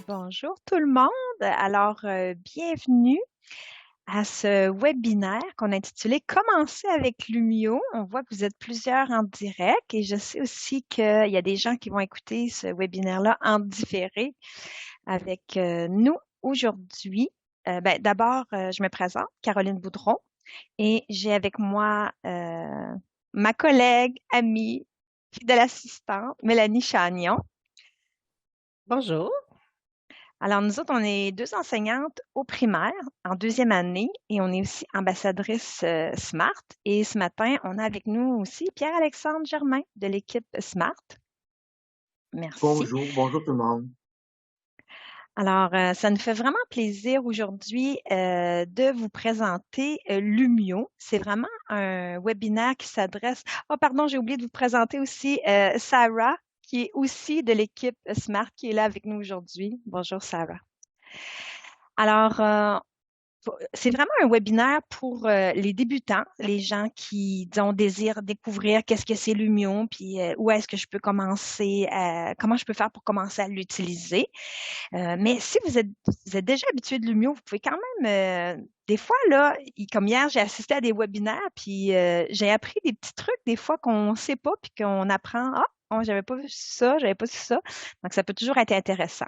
Bonjour tout le monde. Alors, bienvenue à ce webinaire qu'on a intitulé Commencer avec Lumio. On voit que vous êtes plusieurs en direct et je sais aussi qu'il y a des gens qui vont écouter ce webinaire-là en différé avec nous aujourd'hui. D'abord, je me présente, Caroline Boudron, et j'ai avec moi ma collègue, amie, fidèle assistante, Mélanie Chagnon. Bonjour. Alors, nous autres, on est deux enseignantes au primaire en deuxième année et on est aussi ambassadrice SMART. Et ce matin, on a avec nous aussi Pierre-Alexandre Germain de l'équipe SMART. Merci. Bonjour tout le monde. Alors, ça nous fait vraiment plaisir aujourd'hui de vous présenter Lumio. C'est vraiment un webinaire qui s'adresse... Oh, pardon, j'ai oublié de vous présenter aussi Sarah, qui est aussi de l'équipe SMART, qui est là avec nous aujourd'hui. Bonjour, Sarah. Alors, c'est vraiment un webinaire pour les débutants, les gens qui, disons, désirent découvrir qu'est-ce que c'est Lumio, puis où est-ce que je peux commencer, comment je peux faire pour commencer à l'utiliser. Mais si vous êtes déjà habitué de Lumio, vous pouvez quand même, des fois, là, comme hier, j'ai assisté à des webinaires, puis j'ai appris des petits trucs, des fois, qu'on ne sait pas, puis qu'on apprend, ah, oh, j'avais pas vu ça, j'avais pas vu ça. Donc, ça peut toujours être intéressant.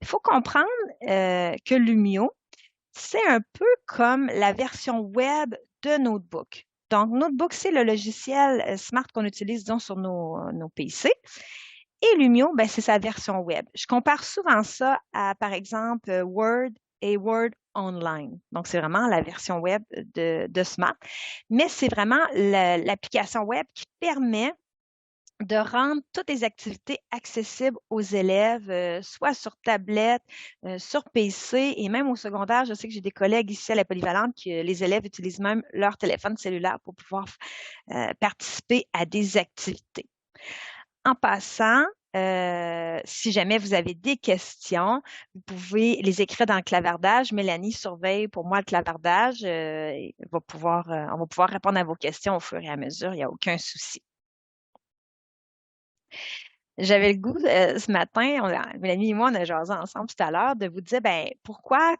Il faut comprendre que Lumio, c'est un peu comme la version web de Notebook. Donc, Notebook, c'est le logiciel Smart qu'on utilise, disons, sur nos PC. Et Lumio, ben, c'est sa version web. Je compare souvent ça à, par exemple, Word et Word Online. Donc, c'est vraiment la version web de Smart. Mais c'est vraiment l'application web qui permet de rendre toutes les activités accessibles aux élèves, soit sur tablette, sur PC et même au secondaire. Je sais que j'ai des collègues ici à la Polyvalente que les élèves utilisent même leur téléphone cellulaire pour pouvoir participer à des activités. En passant, si jamais vous avez des questions, vous pouvez les écrire dans le clavardage. Mélanie surveille pour moi le clavardage. On va pouvoir répondre à vos questions au fur et à mesure. Il n'y a aucun souci. J'avais le goût ce matin, Mélanie et moi, on a jasé ensemble tout à l'heure, de vous dire ben pourquoi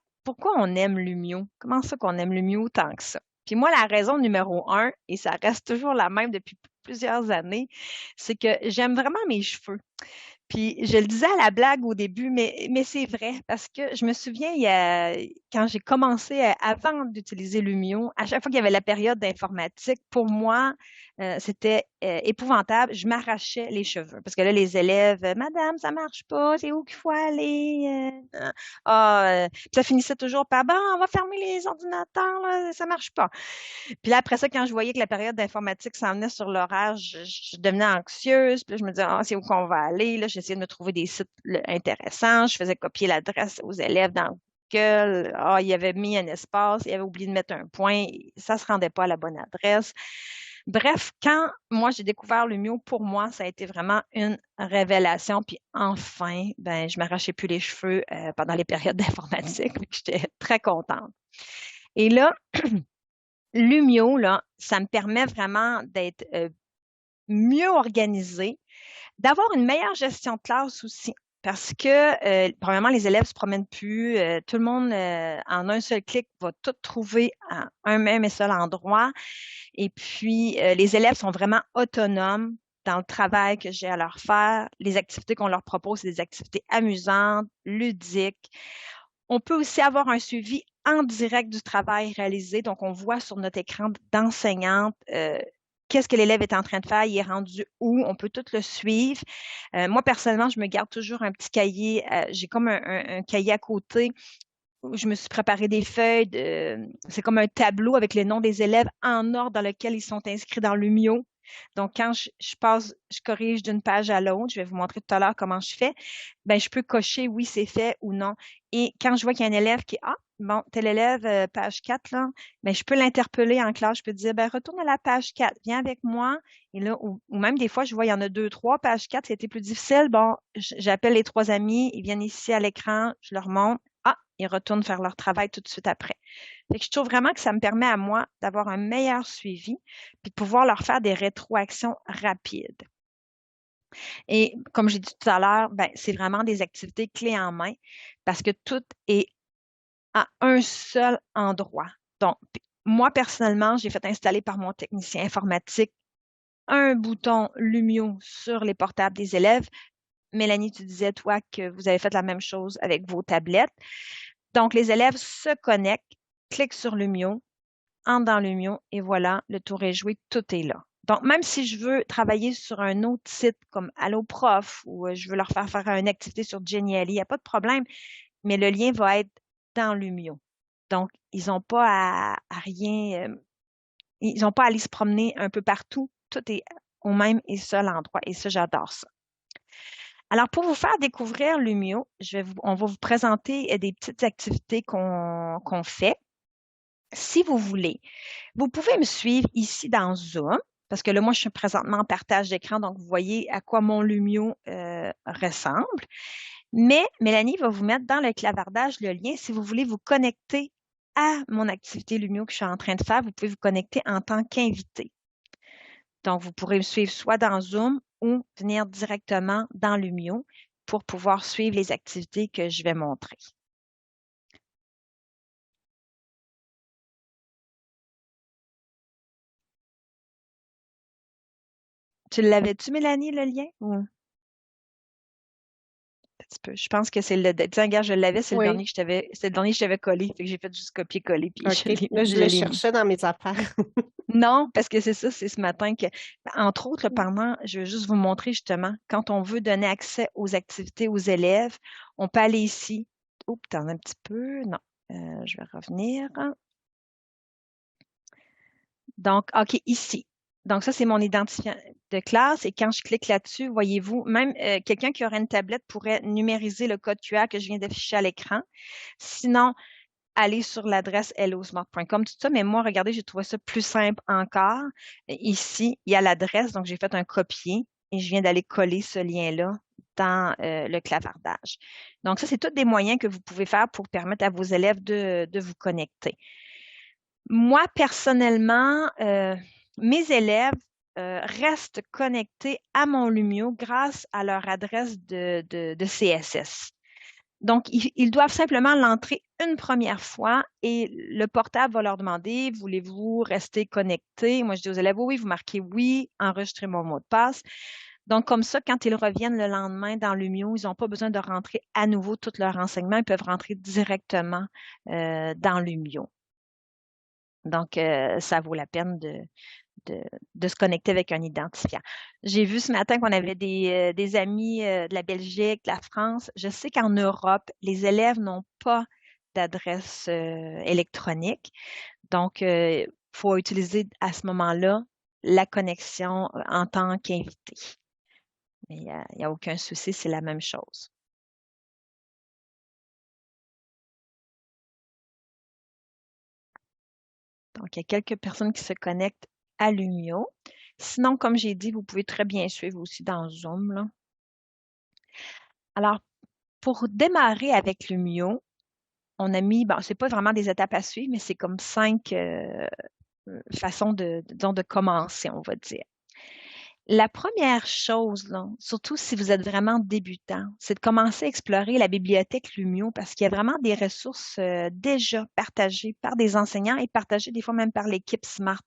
on aime Lumio? Comment ça qu'on aime Lumio tant que ça? Puis moi, la raison numéro un, et ça reste toujours la même depuis plusieurs années, c'est que j'aime vraiment mes cheveux. Puis je le disais à la blague au début, mais c'est vrai, parce que je me souviens, quand j'ai commencé, avant d'utiliser Lumio, à chaque fois qu'il y avait la période d'informatique, pour moi, c'était épouvantable. Je m'arrachais les cheveux. Parce que là, les élèves, Madame, ça marche pas, c'est où qu'il faut aller? Puis ça finissait toujours par, bon, on va fermer les ordinateurs, là, ça marche pas. Puis là, après ça, quand je voyais que la période d'informatique s'en venait sur l'horaire, je devenais anxieuse. Puis là, je me disais, ah, c'est où qu'on va aller? Là, j'essayais de me trouver des sites intéressants. Je faisais copier l'adresse aux élèves dans Google. Ah, il avait mis un espace, il avait oublié de mettre un point. Ça se rendait pas à la bonne adresse. Bref, quand moi j'ai découvert Lumio, pour moi, ça a été vraiment une révélation. Puis enfin, ben, je m'arrachais plus les cheveux pendant les périodes d'informatique. J'étais très contente. Et là, Lumio, là, ça me permet vraiment d'être mieux organisée, d'avoir une meilleure gestion de classe aussi. Parce que, premièrement, les élèves se promènent plus. Tout le monde, en un seul clic, va tout trouver à un même et seul endroit. Et puis, les élèves sont vraiment autonomes dans le travail que j'ai à leur faire. Les activités qu'on leur propose, c'est des activités amusantes, ludiques. On peut aussi avoir un suivi en direct du travail réalisé. Donc, on voit sur notre écran d'enseignante qu'est-ce que l'élève est en train de faire, il est rendu où, on peut tout le suivre. Moi, personnellement, je me garde toujours un petit cahier. J'ai comme un cahier à côté où je me suis préparé des feuilles. C'est comme un tableau avec les noms des élèves en ordre dans lequel ils sont inscrits dans l'UMIO. Donc, quand je corrige d'une page à l'autre, je vais vous montrer tout à l'heure comment je fais, ben, je peux cocher oui, c'est fait ou non. Et quand je vois qu'il y a un élève qui, bon, tel élève, page 4, là, ben, je peux l'interpeller en classe. Je peux dire, ben, retourne à la page 4, viens avec moi. Et là, ou même des fois, je vois, il y en a 2, 3, page 4, c'était plus difficile. Bon, j'appelle les 3 amis, ils viennent ici à l'écran, je leur montre. ils retournent faire leur travail tout de suite après. Fait que je trouve vraiment que ça me permet à moi d'avoir un meilleur suivi puis de pouvoir leur faire des rétroactions rapides. Et comme j'ai dit tout à l'heure, ben, c'est vraiment des activités clés en main parce que tout est à un seul endroit. Donc, moi, personnellement, j'ai fait installer par mon technicien informatique un bouton Lumio sur les portables des élèves. Mélanie, tu disais, toi, que vous avez fait la même chose avec vos tablettes. Donc, les élèves se connectent, cliquent sur Lumio, entrent dans Lumio et voilà, le tour est joué, tout est là. Donc, même si je veux travailler sur un autre site comme AlloProf ou je veux leur faire faire une activité sur Genially, il n'y a pas de problème, mais le lien va être dans Lumio. Donc, ils n'ont pas à rien, ils n'ont pas à aller se promener un peu partout. Tout est au même et seul endroit. Et ça, j'adore ça. Alors, pour vous faire découvrir Lumio, on va vous présenter des petites activités qu'on fait. Si vous voulez, vous pouvez me suivre ici dans Zoom, parce que là, moi, je suis présentement en partage d'écran, donc vous voyez à quoi mon Lumio ressemble. Mais Mélanie va vous mettre dans le clavardage le lien si vous voulez vous connecter à mon activité Lumio que je suis en train de faire. Vous pouvez vous connecter en tant qu'invité. Donc, vous pourrez me suivre soit dans Zoom ou venir directement dans Lumio pour pouvoir suivre les activités que je vais montrer. Tu l'avais-tu, Mélanie, le lien? Ou... Un petit peu. Je pense que c'est le. Tiens, regarde, je l'avais, c'est le Oui, dernier c'est le dernier que je t'avais collé. Fait que j'ai fait juste copier-coller, puis OK. Là, je je le l'ai mis. cherchais dans mes affaires. Non, parce que c'est ça, c'est ce matin que, entre autres, pendant, je vais juste vous montrer justement, quand on veut donner accès aux activités aux élèves, on peut aller ici. Oups, t'en as un petit peu. Non, je vais revenir. Donc, OK, ici. Donc, ça, c'est mon identifiant de classe. Et quand je clique là-dessus, voyez-vous, même quelqu'un qui aurait une tablette pourrait numériser le code QR que je viens d'afficher à l'écran. Sinon, aller sur l'adresse hellosmart.com, tout ça. Mais moi, regardez, j'ai trouvé ça plus simple encore. Ici, il y a l'adresse, donc j'ai fait un copier et je viens d'aller coller ce lien-là dans le clavardage. Donc, ça, c'est tous des moyens que vous pouvez faire pour permettre à vos élèves de vous connecter. Moi, personnellement, mes élèves restent connectés à mon Lumio grâce à leur adresse de CSS. Donc, ils doivent simplement l'entrer une première fois et le portable va leur demander, voulez-vous rester connecté? Moi, je dis aux élèves, oui, vous marquez oui, enregistrez mon mot de passe. Donc, comme ça, quand ils reviennent le lendemain dans Lumio, ils n'ont pas besoin de rentrer à nouveau tous leurs renseignements, ils peuvent rentrer directement dans Lumio. Donc, ça vaut la peine de se connecter avec un identifiant. J'ai vu ce matin qu'on avait des amis de la Belgique, de la France. Je sais qu'en Europe, les élèves n'ont pas d'adresse électronique. Donc, il faut utiliser à ce moment-là la connexion en tant qu'invité. Mais il n'y a aucun souci, c'est la même chose. Donc, il y a quelques personnes qui se connectent à Lumio. Sinon, comme j'ai dit, vous pouvez très bien suivre aussi dans Zoom, là. Alors, pour démarrer avec Lumio, on a mis, bon, c'est pas vraiment des étapes à suivre, mais c'est comme 5 façons disons, de commencer, on va dire. La première chose, là, surtout si vous êtes vraiment débutant, c'est de commencer à explorer la bibliothèque Lumio parce qu'il y a vraiment des ressources déjà partagées par des enseignants et partagées des fois même par l'équipe Smart.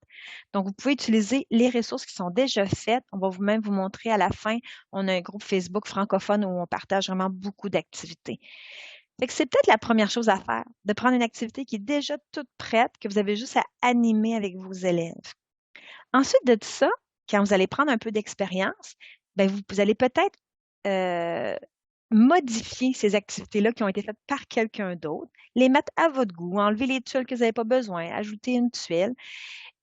Donc, vous pouvez utiliser les ressources qui sont déjà faites. On va même vous montrer à la fin, on a un groupe Facebook francophone où on partage vraiment beaucoup d'activités. Fait que c'est peut-être la première chose à faire, de prendre une activité qui est déjà toute prête, que vous avez juste à animer avec vos élèves. Ensuite de ça, quand vous allez prendre un peu d'expérience, ben vous allez peut-être euh, modifier ces activités-là qui ont été faites par quelqu'un d'autre, les mettre à votre goût, enlever les tuiles que vous n'avez pas besoin, ajouter une tuile.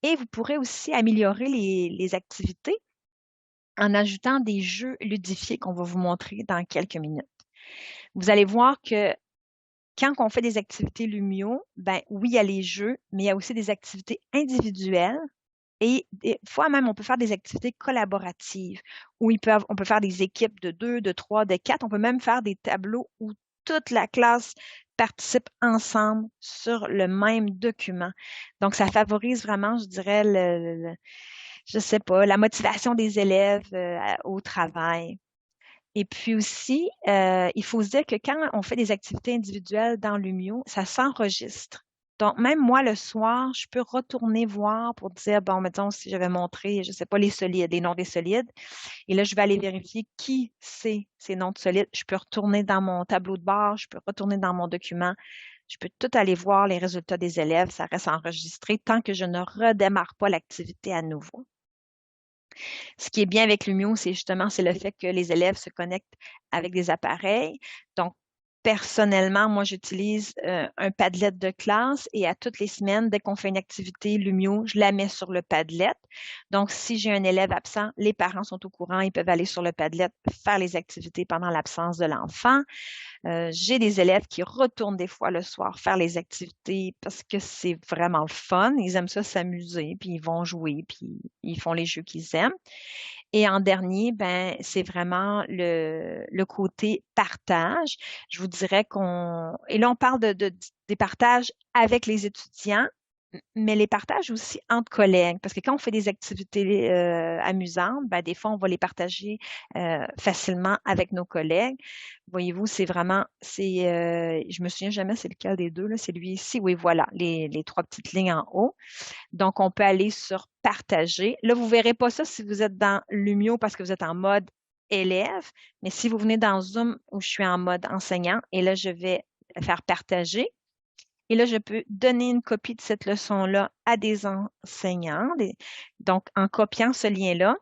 Et vous pourrez aussi améliorer les activités en ajoutant des jeux ludifiés qu'on va vous montrer dans quelques minutes. Vous allez voir que quand on fait des activités Lumio, ben oui, il y a les jeux, mais il y a aussi des activités individuelles. Et des fois même, on peut faire des activités collaboratives où on peut faire des équipes de 2, de 3, de 4. On peut même faire des tableaux où toute la classe participent ensemble sur le même document. Donc, ça favorise vraiment, je dirais, je sais pas, la motivation des élèves au travail. Et puis aussi, il faut se dire que quand on fait des activités individuelles dans l'Umio, ça s'enregistre. Donc, même moi, le soir, je peux retourner voir pour dire, bon, mettons, si j'avais montré, je sais pas, les solides, les noms des solides, et là, je vais aller vérifier qui c'est ces noms de solides. Je peux retourner dans mon tableau de bord, je peux retourner dans mon document, je peux tout aller voir les résultats des élèves, ça reste enregistré tant que je ne redémarre pas l'activité à nouveau. Ce qui est bien avec Lumio, c'est justement c'est le fait que les élèves se connectent avec des appareils. Donc, personnellement, moi, j'utilise un Padlet de classe et à toutes les semaines, dès qu'on fait une activité Lumio, je la mets sur le Padlet. Donc, si j'ai un élève absent, les parents sont au courant, ils peuvent aller sur le Padlet, faire les activités pendant l'absence de l'enfant. J'ai des élèves qui retournent des fois le soir faire les activités parce que c'est vraiment le fun. Ils aiment ça s'amuser, puis ils vont jouer, puis ils font les jeux qu'ils aiment. Et en dernier, ben, c'est vraiment le côté partage. Je vous dirais et là, on parle des partages avec les étudiants, mais les partages aussi entre collègues, parce que quand on fait des activités amusantes, ben, des fois, on va les partager facilement avec nos collègues. Voyez-vous, je me souviens jamais c'est lequel des deux, là, c'est lui ici. Oui, voilà, les trois petites lignes en haut. Donc, on peut aller sur partager. Là, vous ne verrez pas ça si vous êtes dans Lumio parce que vous êtes en mode élève, mais si vous venez dans Zoom où je suis en mode enseignant, et là, je vais faire partager. Et là, je peux donner une copie de cette leçon-là à des enseignants. Donc, en copiant ce lien-là,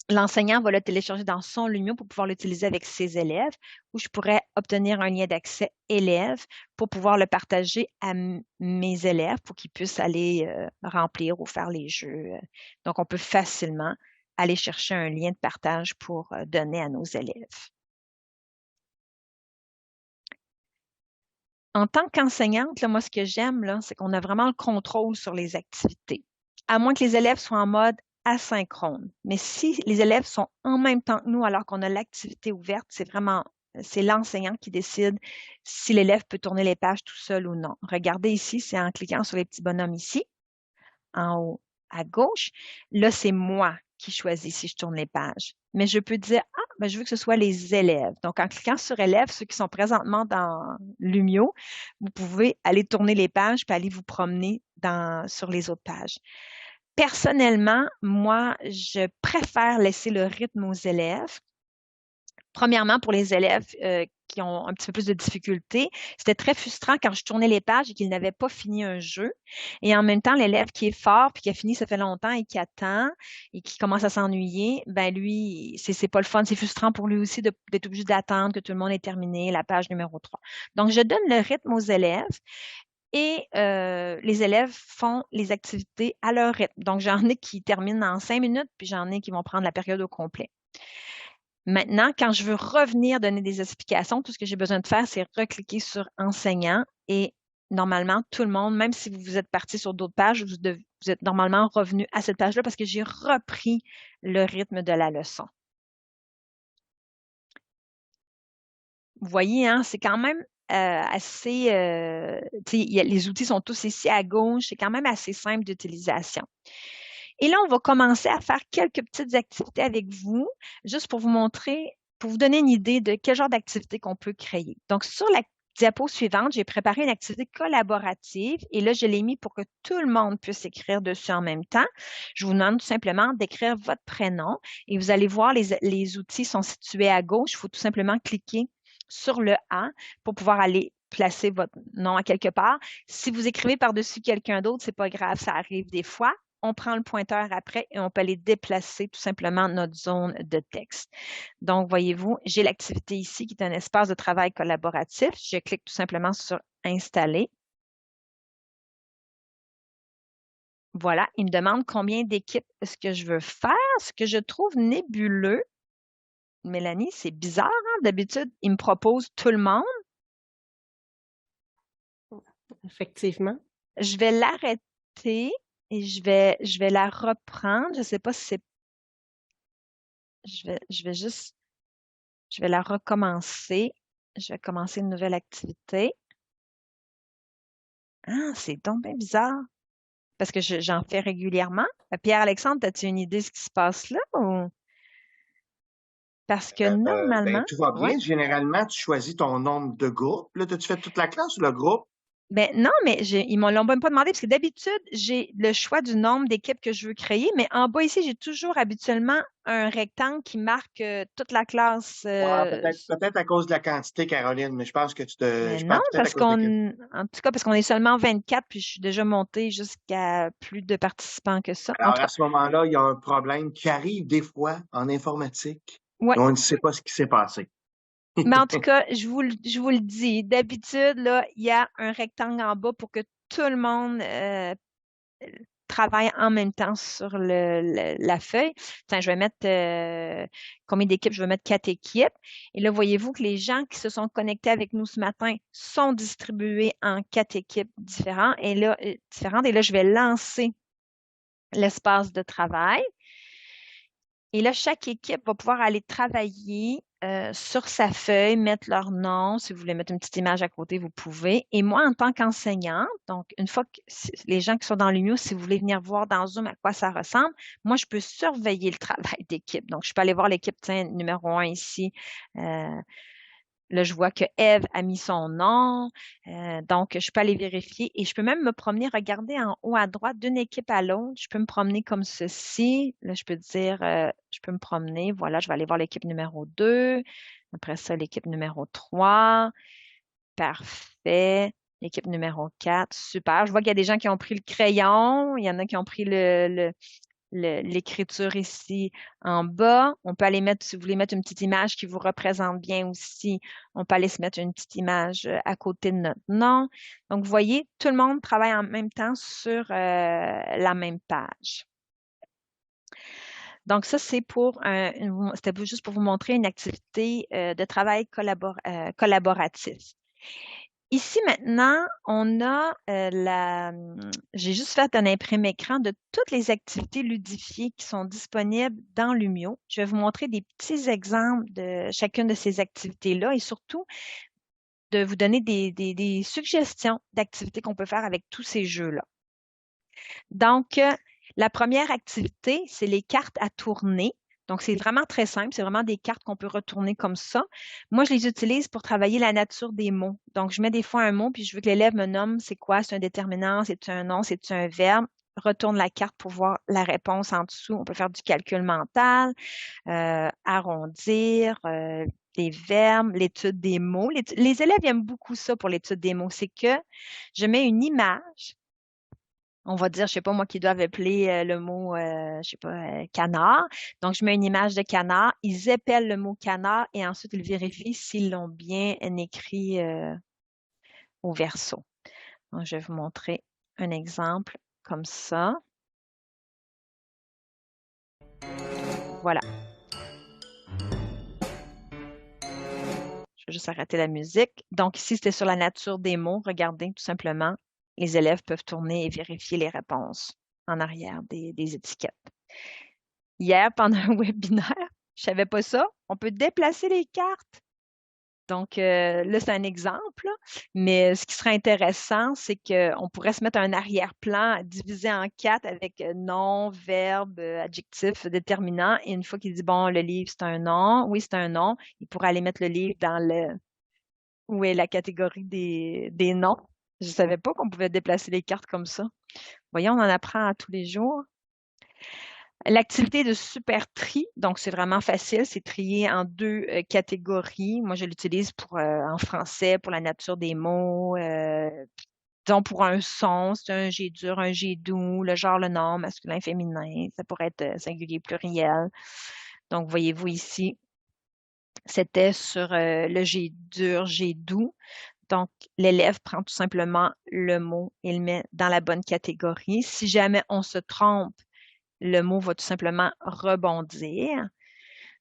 l'enseignant va le télécharger dans son Lumio pour pouvoir l'utiliser avec ses élèves, ou je pourrais obtenir un lien d'accès élève pour pouvoir le partager à mes élèves pour qu'ils puissent aller remplir ou faire les jeux. Donc, on peut facilement aller chercher un lien de partage pour donner à nos élèves. En tant qu'enseignante, là, moi, ce que j'aime, là, c'est qu'on a vraiment le contrôle sur les activités, à moins que les élèves soient en mode asynchrone. Mais si les élèves sont en même temps que nous alors qu'on a l'activité ouverte, c'est l'enseignant qui décide si l'élève peut tourner les pages tout seul ou non. Regardez ici, c'est en cliquant sur les petits bonhommes ici, en haut à gauche. Là, c'est moi qui choisis si je tourne les pages. Mais je peux dire, ah, ben, je veux que ce soit les élèves. Donc, en cliquant sur élèves, ceux qui sont présentement dans Lumio, vous pouvez aller tourner les pages puis aller vous promener sur les autres pages. Personnellement, moi, je préfère laisser le rythme aux élèves. Premièrement, pour les élèves qui ont un petit peu plus de difficultés, c'était très frustrant quand je tournais les pages et qu'ils n'avaient pas fini un jeu. Et en même temps, l'élève qui est fort puis qui a fini, ça fait longtemps et qui attend et qui commence à s'ennuyer, ben lui, c'est pas le fun. C'est frustrant pour lui aussi d'être obligé d'attendre que tout le monde ait terminé la page numéro 3. Donc, je donne le rythme aux élèves. Et les élèves font les activités à leur rythme. Donc, j'en ai qui terminent en 5 minutes, puis j'en ai qui vont prendre la période au complet. Maintenant, quand je veux revenir donner des explications, tout ce que j'ai besoin de faire, c'est recliquer sur enseignant et normalement, tout le monde, même si vous êtes parti sur d'autres pages, vous êtes normalement revenu à cette page-là parce que j'ai repris le rythme de la leçon. Vous voyez, hein, c'est quand même assez, les outils sont tous ici à gauche, c'est quand même assez simple d'utilisation. Et là, on va commencer à faire quelques petites activités avec vous, juste pour vous montrer, pour vous donner une idée de quel genre d'activité qu'on peut créer. Donc, sur la diapo suivante, j'ai préparé une activité collaborative et là, je l'ai mis pour que tout le monde puisse écrire dessus en même temps. Je vous demande tout simplement d'écrire votre prénom et vous allez voir, les outils sont situés à gauche. Il faut tout simplement cliquer sur le A pour pouvoir aller placer votre nom à quelque part. Si vous écrivez par-dessus quelqu'un d'autre, c'est pas grave, ça arrive des fois. On prend le pointeur après et on peut aller déplacer tout simplement notre zone de texte. Donc, voyez-vous, j'ai l'activité ici qui est un espace de travail collaboratif. Je clique tout simplement sur Installer. Voilà, il me demande combien d'équipes est-ce que je veux faire. Ce que je trouve nébuleux, Mélanie, c'est bizarre, hein? D'habitude, il me propose tout le monde. Effectivement. Je vais l'arrêter et je vais la reprendre. Je ne sais pas si c'est. Je vais la recommencer. Je vais commencer une nouvelle activité. Ah, c'est donc bien bizarre. Parce que j'en fais régulièrement. Pierre-Alexandre, as-tu une idée de ce qui se passe là? Parce que Ben, normalement, tout va ouais. bien. Généralement, tu choisis ton nombre de groupes. Là, as-tu fait toute la classe ou le groupe? Ben non, mais ils m'ont l'ont même pas demandé parce que d'habitude, j'ai le choix du nombre d'équipes que je veux créer, mais en bas ici, j'ai toujours habituellement un rectangle qui marque toute la classe. Ouais, peut-être à cause de la quantité, Caroline, mais je pense que Mais je non, pense peut-être à parce cause de que. en tout cas, parce qu'on est seulement 24, puis je suis déjà montée jusqu'à plus de participants que ça. En Alors, tout à cas, ce moment-là, il y a un problème qui arrive des fois en informatique ouais. et on ne sait pas ce qui s'est passé. Mais en tout cas, je vous le dis, d'habitude, là, il y a un rectangle en bas pour que tout le monde travaille en même temps sur la feuille. Tiens, je vais mettre combien d'équipes? Je vais mettre 4 équipes. Et là, voyez-vous que les gens qui se sont connectés avec nous ce matin sont distribués en 4 équipes différentes. Et là, je vais lancer l'espace de travail. Et là, chaque équipe va pouvoir aller travailler sur sa feuille, mettre leur nom. Si vous voulez mettre une petite image à côté, vous pouvez. Et moi, en tant qu'enseignante, donc une fois que les gens qui sont dans l'Union, si vous voulez venir voir dans Zoom à quoi ça ressemble, moi, je peux surveiller le travail d'équipe. Donc, je peux aller voir l'équipe, tiens, numéro 1 ici. Euh, Là, je vois que Eve a mis son nom. Donc, je peux aller vérifier et je peux même me promener, regarder en haut à droite d'une équipe à l'autre. Je peux me promener comme ceci. Là, je peux dire, je peux me promener. Voilà, je vais aller voir l'équipe numéro 2. Après ça, l'équipe numéro 3. Parfait. L'équipe numéro 4. Super. Je vois qu'il y a des gens qui ont pris le crayon. Il y en a qui ont pris l'écriture ici en bas. On peut aller mettre, si vous voulez mettre une petite image qui vous représente bien aussi, on peut aller se mettre une petite image à côté de notre nom. Donc, vous voyez, tout le monde travaille en même temps sur la même page. Donc, ça, c'est c'était juste pour vous montrer une activité de travail collaboratif. Ici maintenant, on a j'ai juste fait un imprimé écran de toutes les activités ludifiées qui sont disponibles dans Lumio. Je vais vous montrer des petits exemples de chacune de ces activités-là et surtout de vous donner des suggestions d'activités qu'on peut faire avec tous ces jeux-là. Donc, la première activité, c'est les cartes à tourner. Donc, c'est vraiment très simple. C'est vraiment des cartes qu'on peut retourner comme ça. Moi, je les utilise pour travailler la nature des mots. Donc, je mets des fois un mot, puis je veux que l'élève me nomme c'est quoi, c'est un déterminant, c'est un nom, c'est un verbe. Retourne la carte pour voir la réponse en dessous. On peut faire du calcul mental, arrondir, des verbes, l'étude des mots. Les élèves aiment beaucoup ça pour l'étude des mots. C'est que je mets une image, on va dire, je sais pas moi, qui doivent appeler le mot, je sais pas, canard. Donc, je mets une image de canard. Ils épellent le mot canard et ensuite, ils vérifient s'ils l'ont bien écrit au verso. Donc, je vais vous montrer un exemple comme ça. Voilà. Je vais juste arrêter la musique. Donc, ici, c'était sur la nature des mots. Regardez, tout simplement, les élèves peuvent tourner et vérifier les réponses en arrière des étiquettes. Hier, pendant un webinaire, je savais pas ça. On peut déplacer les cartes. Donc, là, c'est un exemple, là. Mais ce qui serait intéressant, c'est qu'on pourrait se mettre un arrière-plan divisé en 4 avec nom, verbe, adjectif, déterminant. Et une fois qu'il dit, bon, le livre, c'est un nom, oui, c'est un nom, il pourrait aller mettre le livre dans où est la catégorie des noms. Je ne savais pas qu'on pouvait déplacer les cartes comme ça. Voyons, on en apprend à tous les jours. L'activité de super tri, donc c'est vraiment facile, c'est trié en 2 catégories. Moi, je l'utilise pour en français, pour la nature des mots, disons pour un son, c'est un G dur, un G doux, le genre, le nom, masculin, féminin, ça pourrait être singulier, pluriel. Donc, voyez-vous ici, c'était sur le G dur, G doux. Donc, l'élève prend tout simplement le mot et le met dans la bonne catégorie. Si jamais on se trompe, le mot va tout simplement rebondir.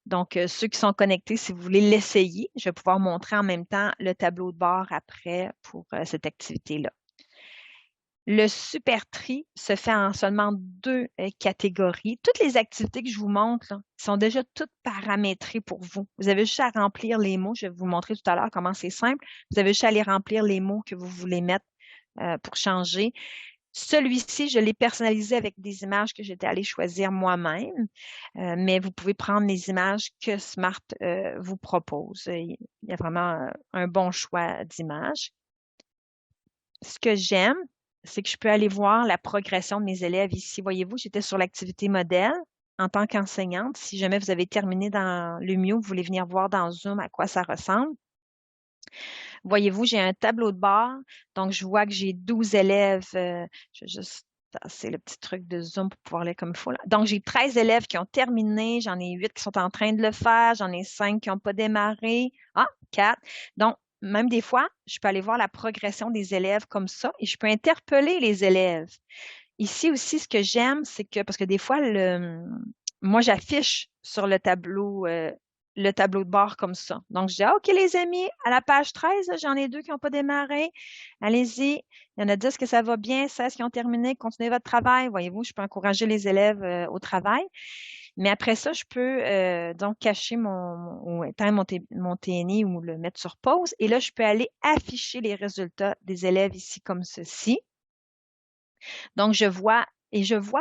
Donc, ceux qui sont connectés, si vous voulez l'essayer, je vais pouvoir montrer en même temps le tableau de bord après pour cette activité-là. Le super tri se fait en seulement 2 catégories. Toutes les activités que je vous montre là, sont déjà toutes paramétrées pour vous. Vous avez juste à remplir les mots. Je vais vous montrer tout à l'heure comment c'est simple. Vous avez juste à aller remplir les mots que vous voulez mettre pour changer. Celui-ci, je l'ai personnalisé avec des images que j'étais allée choisir moi-même, mais vous pouvez prendre les images que Smart vous propose. Il y a vraiment un bon choix d'images. Ce que j'aime, c'est que je peux aller voir la progression de mes élèves ici. Voyez-vous, j'étais sur l'activité modèle en tant qu'enseignante. Si jamais vous avez terminé dans Lumio, vous voulez venir voir dans Zoom à quoi ça ressemble. Voyez-vous, j'ai un tableau de bord. Donc, je vois que j'ai 12 élèves. Je vais juste tasser le petit truc de Zoom pour pouvoir aller comme il faut, là. Donc, j'ai 13 élèves qui ont terminé. J'en ai 8 qui sont en train de le faire. J'en ai 5 qui n'ont pas démarré. Ah, 4. Donc, même des fois, je peux aller voir la progression des élèves comme ça et je peux interpeller les élèves. Ici aussi, ce que j'aime, c'est que, parce que des fois, moi, j'affiche sur le tableau de bord comme ça. Donc, je dis, ah, OK, les amis, à la page 13, j'en ai 2 qui n'ont pas démarré. Allez-y. Il y en a 10 que ça va bien, 16 qui ont terminé. Continuez votre travail. Voyez-vous, je peux encourager les élèves au travail. Mais après ça, je peux donc cacher ou éteindre mon TNI ou le mettre sur pause. Et là, je peux aller afficher les résultats des élèves ici comme ceci. Donc, je vois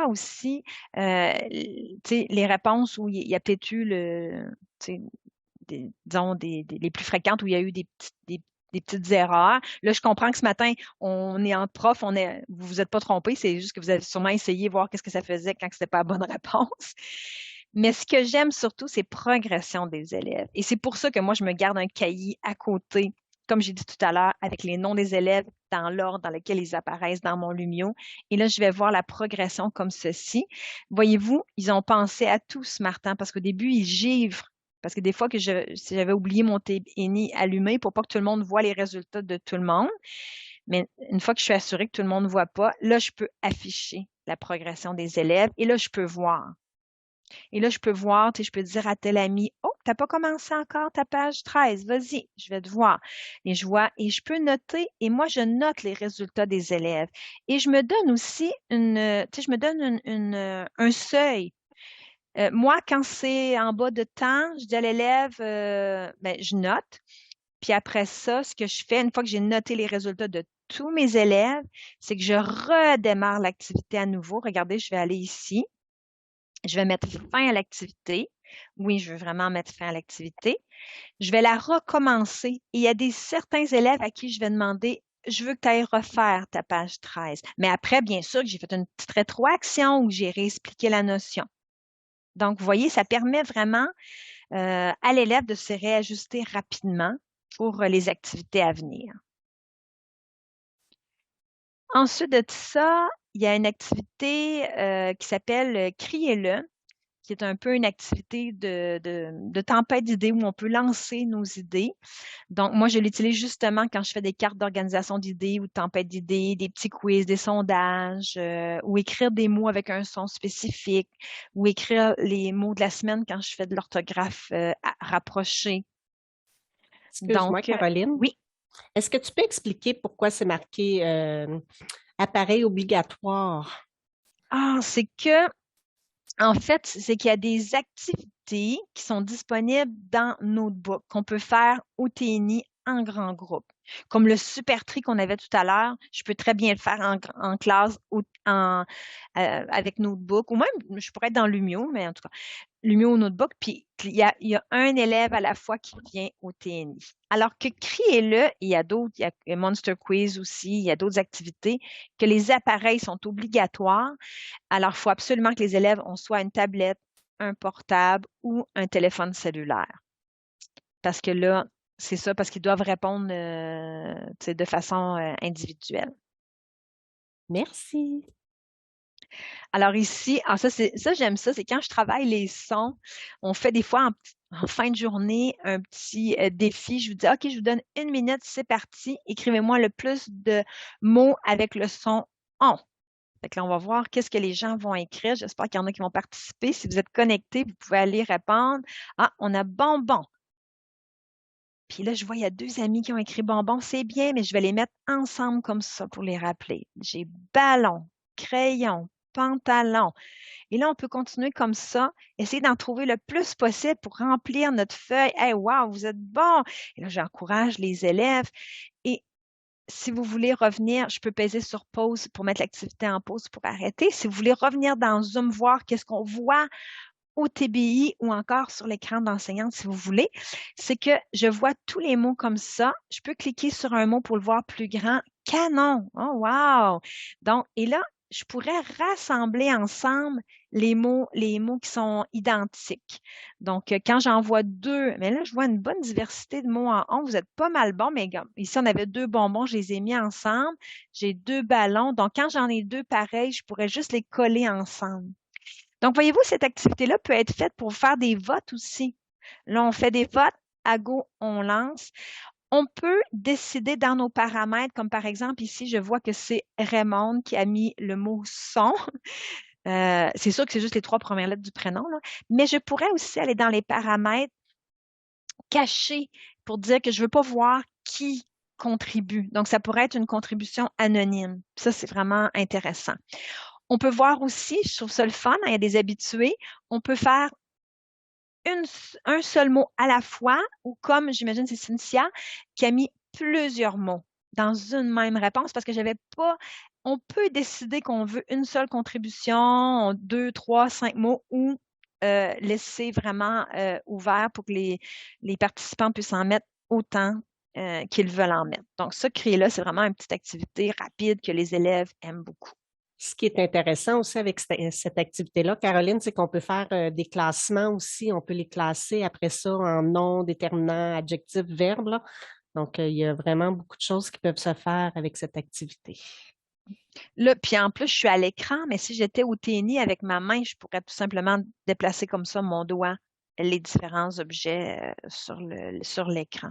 aussi les réponses où il y a peut-être eu disons, les plus fréquentes où il y a eu des petites erreurs. Là, je comprends que ce matin, on est en prof, vous vous êtes pas trompé, c'est juste que vous avez sûrement essayé de voir qu'est-ce que ça faisait quand c'était pas la bonne réponse. Mais ce que j'aime surtout, c'est progression des élèves. Et c'est pour ça que moi, je me garde un cahier à côté, comme j'ai dit tout à l'heure, avec les noms des élèves dans l'ordre dans lequel ils apparaissent dans mon Lumio. Et là, je vais voir la progression comme ceci. Voyez-vous, ils ont pensé à tout ce matin parce qu'au début, ils givrent. Parce que des fois que j'avais oublié mon TNI allumé pour pas que tout le monde voit les résultats de tout le monde. Mais une fois que je suis assurée que tout le monde ne voit pas, là, je peux afficher la progression des élèves et là, je peux voir. Et là, je peux voir, je peux dire à tel ami, oh, tu n'as pas commencé encore ta page 13, vas-y, je vais te voir. Et je vois, et je peux noter, et moi, je note les résultats des élèves. Et je me donne aussi je me donne un seuil. Moi, quand c'est en bas de temps, je dis à l'élève, je note. Puis après ça, ce que je fais, une fois que j'ai noté les résultats de tous mes élèves, c'est que je redémarre l'activité à nouveau. Regardez, je vais aller ici. Je vais mettre fin à l'activité. Oui, je veux vraiment mettre fin à l'activité. Je vais la recommencer. Et il y a certains élèves à qui je vais demander, je veux que tu ailles refaire ta page 13. Mais après, bien sûr, que j'ai fait une petite rétroaction où j'ai réexpliqué la notion. Donc, vous voyez, ça permet vraiment à l'élève de se réajuster rapidement pour les activités à venir. Ensuite de ça, il y a une activité qui s'appelle Criez-le, qui est un peu une activité de tempête d'idées où on peut lancer nos idées. Donc, moi, je l'utilise justement quand je fais des cartes d'organisation d'idées ou de tempête d'idées, des petits quiz, des sondages, ou écrire des mots avec un son spécifique, ou écrire les mots de la semaine quand je fais de l'orthographe rapprochée. Excuse-moi, Donc, Caroline. oui. Est-ce que tu peux expliquer pourquoi c'est marqué appareil obligatoire? Ah, c'est que en fait, c'est qu'il y a des activités qui sont disponibles dans Notebook qu'on peut faire au TNI en grand groupe. Comme le super tri qu'on avait tout à l'heure, je peux très bien le faire en classe avec Notebook, ou même, je pourrais être dans Lumio, mais en tout cas, Lumio ou Notebook, puis il y a un élève à la fois qui vient au TNI. Alors que Criez-le, il y a d'autres, il y a Monster Quiz aussi, il y a d'autres activités, que les appareils sont obligatoires. Alors, il faut absolument que les élèves ont soit une tablette, un portable ou un téléphone cellulaire. Parce que là, c'est ça, parce qu'ils doivent répondre de façon individuelle. Merci. Alors ici, ça j'aime ça, c'est quand je travaille les sons, on fait des fois en fin de journée un petit défi. Je vous dis, OK, je vous donne 1 minute, c'est parti. Écrivez-moi le plus de mots avec le son on. Fait que là, on va voir qu'est-ce que les gens vont écrire. J'espère qu'il y en a qui vont participer. Si vous êtes connectés, vous pouvez aller répondre. Ah, on a bonbon. Puis là, je vois, il y a 2 amis qui ont écrit bonbon. C'est bien, mais je vais les mettre ensemble comme ça pour les rappeler. J'ai ballon, crayon, pantalon. Et là, on peut continuer comme ça, essayer d'en trouver le plus possible pour remplir notre feuille. Hey, wow, vous êtes bon! Et là, j'encourage les élèves. Et si vous voulez revenir, je peux peser sur pause pour mettre l'activité en pause pour arrêter. Si vous voulez revenir dans Zoom, voir qu'est-ce qu'on voit au TBI ou encore sur l'écran d'enseignante, si vous voulez, c'est que je vois tous les mots comme ça. Je peux cliquer sur un mot pour le voir plus grand. Canon! Oh, wow! Donc, et là, je pourrais rassembler ensemble les mots qui sont identiques. Donc, quand j'en vois deux, mais là, je vois une bonne diversité de mots en on. Vous êtes pas mal bon, mais ici, on avait deux bonbons, je les ai mis ensemble. J'ai deux ballons. Donc, quand j'en ai deux pareils, je pourrais juste les coller ensemble. Donc, voyez-vous, cette activité-là peut être faite pour faire des votes aussi. Là, on fait des votes. À go, on lance. On peut décider dans nos paramètres, comme par exemple ici, je vois que c'est Raymond qui a mis le mot son. C'est sûr que c'est juste les 3 premières lettres du prénom, là. Mais je pourrais aussi aller dans les paramètres cachés pour dire que je ne veux pas voir qui contribue. Donc, ça pourrait être une contribution anonyme. Ça, c'est vraiment intéressant. On peut voir aussi, je trouve ça le fun, il y a des habitués, on peut faire un seul mot à la fois, ou comme j'imagine c'est Cynthia qui a mis plusieurs mots dans une même réponse parce que j'avais pas. On peut décider qu'on veut une seule contribution, 2, 3, 5 mots ou laisser vraiment ouvert pour que les participants puissent en mettre autant qu'ils veulent en mettre. Donc, ça, créer-là, c'est vraiment une petite activité rapide que les élèves aiment beaucoup. Ce qui est intéressant aussi avec cette activité-là, Caroline, c'est qu'on peut faire des classements aussi. On peut les classer après ça en nom, déterminant, adjectif, verbe, là. Donc, il y a vraiment beaucoup de choses qui peuvent se faire avec cette activité. Là, puis en plus, je suis à l'écran, mais si j'étais au TNI avec ma main, je pourrais tout simplement déplacer comme ça mon doigt les différents objets sur l'écran.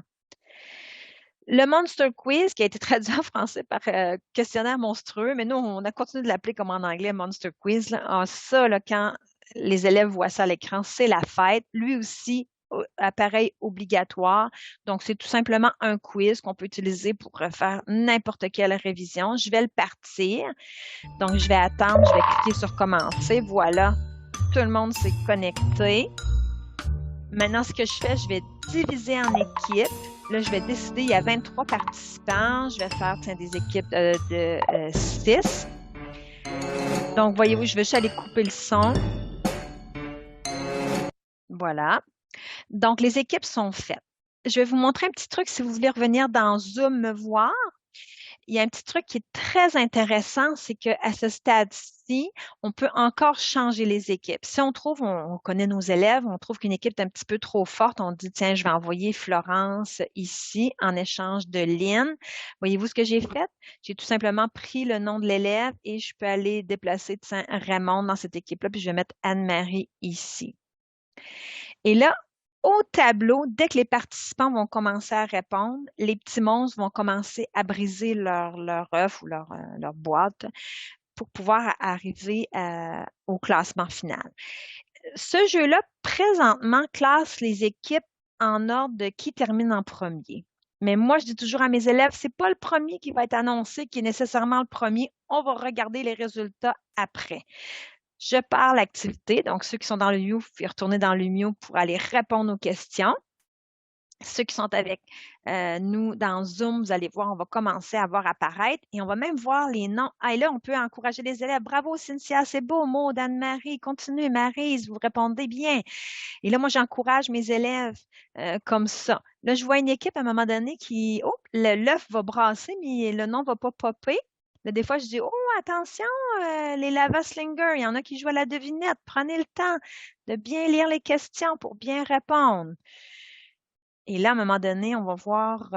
Le Monster Quiz, qui a été traduit en français par questionnaire monstrueux, mais nous, on a continué de l'appeler comme en anglais Monster Quiz. Là. Ah, ça, là, quand les élèves voient ça à l'écran, c'est la fête. Lui aussi, appareil obligatoire. Donc, c'est tout simplement un quiz qu'on peut utiliser pour faire n'importe quelle révision. Je vais le partir. Donc, je vais attendre, je vais cliquer sur commencer. Voilà, tout le monde s'est connecté. Maintenant, ce que je fais, je vais diviser en équipes. Là, je vais décider, il y a 23 participants. Je vais faire des équipes de 6. Donc, voyez-vous, je vais juste aller couper le son. Voilà. Donc, les équipes sont faites. Je vais vous montrer un petit truc si vous voulez revenir dans Zoom me voir. Il y a un petit truc qui est très intéressant, c'est qu'à ce stade-ci, on peut encore changer les équipes. Si on trouve, on connaît nos élèves, on trouve qu'une équipe est un petit peu trop forte, on dit, tiens, je vais envoyer Florence ici en échange de Lynn. Voyez-vous ce que j'ai fait? J'ai tout simplement pris le nom de l'élève et je peux aller déplacer Raymond dans cette équipe-là, puis je vais mettre Anne-Marie ici. Et là, au tableau, dès que les participants vont commencer à répondre, les petits monstres vont commencer à briser leur œuf ou leur boîte pour pouvoir arriver au classement final. Ce jeu-là, présentement, classe les équipes en ordre de qui termine en premier. Mais moi, je dis toujours à mes élèves, c'est pas le premier qui va être annoncé qui est nécessairement le premier. On va regarder les résultats après. Je pars l'activité. Donc, ceux qui sont dans le Lumio, vous pouvez retourner dans le Lumio pour aller répondre aux questions. Ceux qui sont avec nous dans Zoom, vous allez voir, on va commencer à voir apparaître et on va même voir les noms. Ah, et là, on peut encourager les élèves. Bravo, Cynthia, c'est beau, Maud, Anne-Marie, continuez, Maryse, vous répondez bien. Et là, moi, j'encourage mes élèves comme ça. Là, je vois une équipe à un moment donné qui, oh, l'œuf va brasser, mais le nom ne va pas popper. Là, des fois, je dis, oh, attention, les Lava Slingers, il y en a qui jouent à la devinette. Prenez le temps de bien lire les questions pour bien répondre. Et là, à un moment donné, on va voir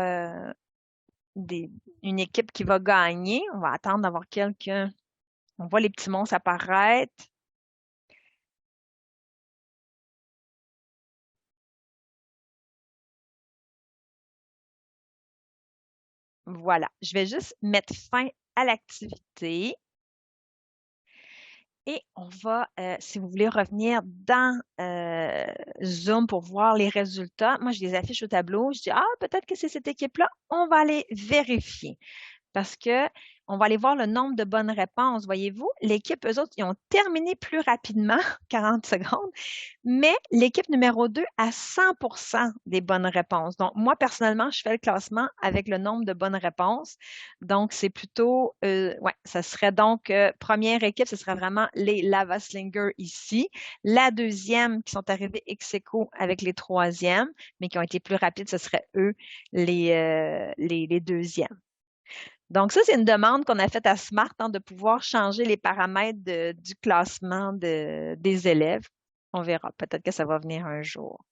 une équipe qui va gagner. On va attendre d'avoir quelques... On voit les petits monstres apparaître. Voilà. Je vais juste mettre fin à l'activité. Et on va, si vous voulez revenir dans Zoom pour voir les résultats, moi, je les affiche au tableau. Je dis, ah, peut-être que c'est cette équipe-là. On va aller vérifier. parce que on va aller voir le nombre de bonnes réponses. Voyez-vous, l'équipe, eux autres, ils ont terminé plus rapidement, 40 secondes, mais l'équipe numéro 2 a 100% des bonnes réponses. Donc, moi, personnellement, je fais le classement avec le nombre de bonnes réponses. Donc, c'est plutôt, ouais, ça serait donc, première équipe, ce serait vraiment les Lava Slingers ici. La deuxième, qui sont arrivés ex aequo avec les troisièmes, mais qui ont été plus rapides, ce serait eux, les deuxièmes. Donc, ça, c'est une demande qu'on a faite à Smart, hein, de pouvoir changer les paramètres du classement des élèves. On verra. Peut-être que ça va venir un jour.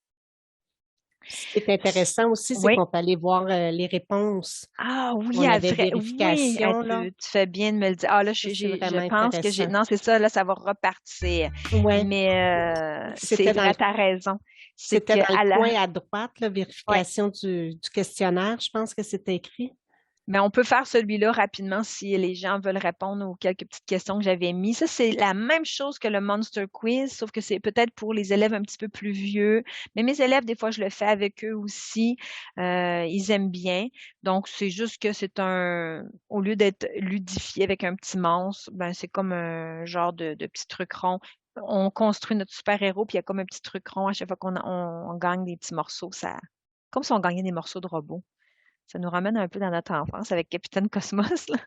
Ce qui est intéressant aussi, c'est Oui. qu'on peut aller voir les réponses. Ah oui, On avait oui, vérification, là. tu fais bien de me le dire. Ah là, Ça, c'est je vraiment pense que intéressant. non, c'est ça, là, ça va repartir. Oui, Mais c'est c'était vrai, tu as raison. C'est c'était que dans le à la, coin à droite, la ouais. vérification du questionnaire, je pense que c'était écrit. Mais on peut faire celui-là rapidement si les gens veulent répondre aux quelques petites questions que j'avais mises. Ça, c'est la même chose que le Monster Quiz, sauf que c'est peut-être pour les élèves un petit peu plus vieux. Mais mes élèves, des fois, je le fais avec eux aussi. Ils aiment bien. Donc, c'est juste que au lieu d'être ludifié avec un petit monstre, ben, c'est comme un genre de petit truc rond. On construit notre super-héros, puis il y a comme un petit truc rond à chaque fois qu'on gagne des petits morceaux. Comme si on gagnait des morceaux de robots. Ça nous ramène un peu dans notre enfance avec Capitaine Cosmos, là.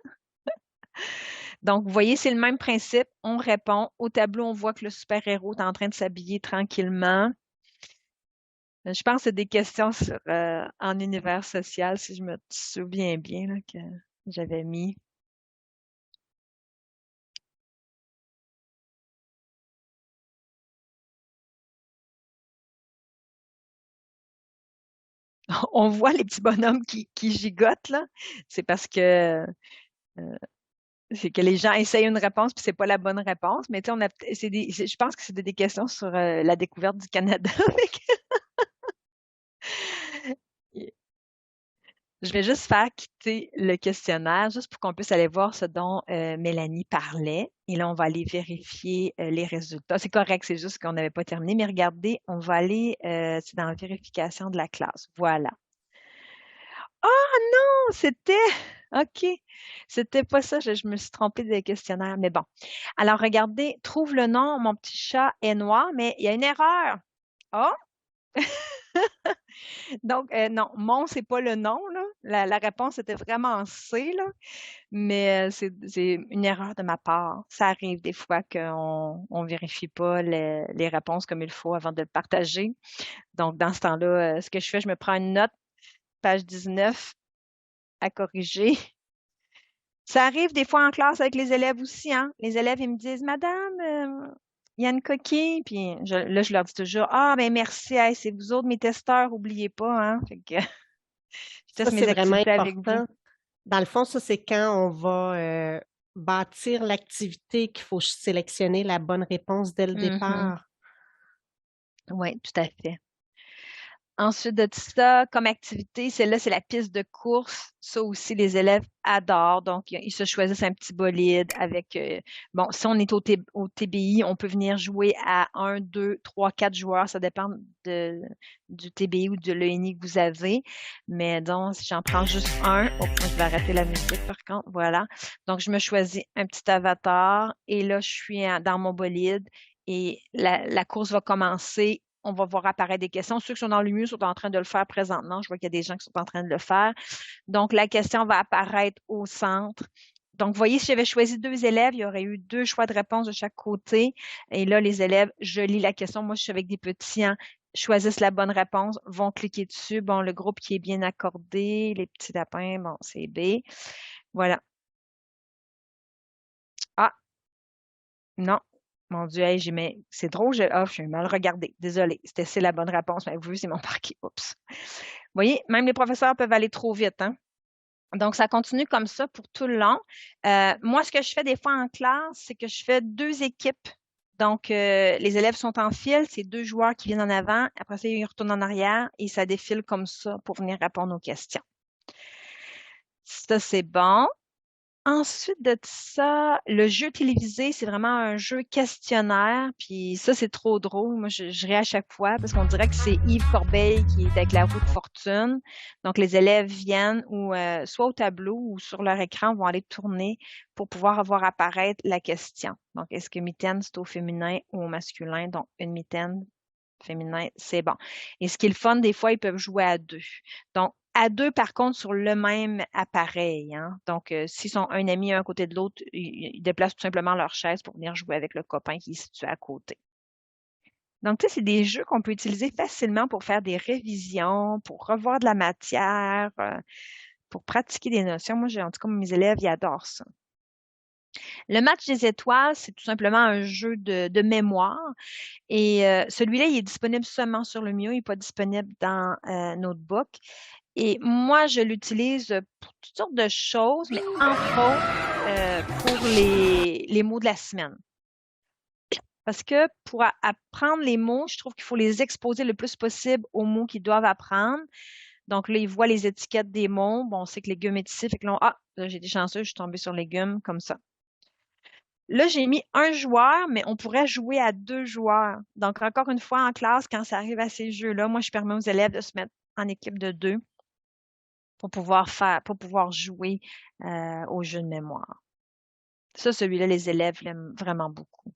Donc, vous voyez, c'est le même principe. On répond. Au tableau, on voit que le super-héros est en train de s'habiller tranquillement. Je pense que c'est des questions en univers social, si je me souviens bien, là, que j'avais mis. On voit les petits bonhommes qui gigotent, là. C'est parce que c'est que les gens essayent une réponse puis c'est pas la bonne réponse. Mais tu sais, je pense que c'est des questions sur la découverte du Canada. Je vais juste faire quitter le questionnaire, juste pour qu'on puisse aller voir ce dont Mélanie parlait. Et là, on va aller vérifier les résultats. C'est correct, c'est juste qu'on n'avait pas terminé. Mais regardez, on va aller, c'est dans la vérification de la classe. Voilà. Ah non, OK. C'était pas ça, je me suis trompée de questionnaire. Mais bon. Alors, regardez, trouve le nom, mon petit chat est noir, mais il y a une erreur. Oh, donc, non, mon, c'est pas le nom, là. La réponse était vraiment C, là. Mais c'est une erreur de ma part. Ça arrive des fois qu'on vérifie pas les réponses comme il faut avant de le partager. Donc, dans ce temps-là, ce que je fais, je me prends une note, page 19, à corriger. Ça arrive des fois en classe avec les élèves aussi, hein. Les élèves, ils me disent, Madame, il y a une coquille. Puis là, je leur dis toujours, ah, ben merci, hey, c'est vous autres, mes testeurs, oubliez pas, hein. Fait que je Ça, teste c'est mes vraiment activités avec vous. important. Dans le fond, ça, c'est quand on va bâtir l'activité qu'il faut sélectionner la bonne réponse dès le Mhm. départ. Oui, tout à fait. Ensuite de ça, comme activité, celle-là, c'est la piste de course. Ça aussi, les élèves adorent. Donc, ils se choisissent un petit bolide avec, bon, si on est au TBI, on peut venir jouer à 1, 2, 3, 4 joueurs. Ça dépend du TBI ou de l'ENI que vous avez. Mais donc, si j'en prends juste un, oh, je vais arrêter la musique par contre. Voilà. Donc, je me choisis un petit avatar et là, je suis dans mon bolide et la course va commencer. On va voir apparaître des questions. Ceux qui sont dans le mieux sont en train de le faire présentement. Je vois qu'il y a des gens qui sont en train de le faire. Donc, la question va apparaître au centre. Donc, vous voyez, si j'avais choisi 2 élèves, il y aurait eu 2 choix de réponse de chaque côté. Et là, les élèves, je lis la question. Moi, je suis avec des petits, hein, choisissent la bonne réponse, vont cliquer dessus. Bon, le groupe qui est bien accordé, les petits lapins, bon, c'est B. Voilà. Ah, non. Mon Dieu, hey, c'est drôle, j'ai mal regardé. Désolée, c'est la bonne réponse, mais vous, c'est mon parquet. Oups. Vous voyez, même les professeurs peuvent aller trop vite, hein? Donc, ça continue comme ça pour tout le long. Moi, ce que je fais des fois en classe, c'est que je fais 2 équipes. Donc, les élèves sont en file, c'est 2 joueurs qui viennent en avant. Après ça, ils retournent en arrière et ça défile comme ça pour venir répondre aux questions. Ça, c'est bon. Ensuite de ça, le jeu télévisé, c'est vraiment un jeu questionnaire, puis ça, c'est trop drôle. Moi, je ris à chaque fois parce qu'on dirait que c'est Yves Corbeil qui est avec la roue de fortune. Donc, les élèves viennent ou soit au tableau ou sur leur écran vont aller tourner pour pouvoir voir apparaître la question. Donc, est-ce que mitaine, c'est au féminin ou au masculin? Donc, une mitaine féminin, c'est bon. Et ce qui est le fun, des fois, ils peuvent jouer à deux. Donc, à deux, par contre, sur le même appareil. Hein. Donc, s'ils sont un ami un côté de l'autre, ils déplacent tout simplement leur chaise pour venir jouer avec le copain qui est situé à côté. Donc, tu sais, c'est des jeux qu'on peut utiliser facilement pour faire des révisions, pour revoir de la matière, pour pratiquer des notions. Moi, en tout cas, mes élèves, ils adorent ça. Le match des étoiles, c'est tout simplement un jeu de mémoire. Et celui-là, il est disponible seulement sur le Mio, il n'est pas disponible dans Notebook. Et moi, je l'utilise pour toutes sortes de choses, mais entre autres pour les mots de la semaine. Parce que pour apprendre les mots, je trouve qu'il faut les exposer le plus possible aux mots qu'ils doivent apprendre. Donc là, ils voient les étiquettes des mots. Bon, on sait que légumes est ici. Fait que là, là, j'ai été chanceux, je suis tombée sur légumes comme ça. Là, j'ai mis un joueur, mais on pourrait jouer à deux joueurs. Donc, encore une fois, en classe, quand ça arrive à ces jeux-là, moi, je permets aux élèves de se mettre en équipe de deux pour pouvoir jouer au jeu de mémoire. Ça, celui-là, les élèves l'aiment vraiment beaucoup.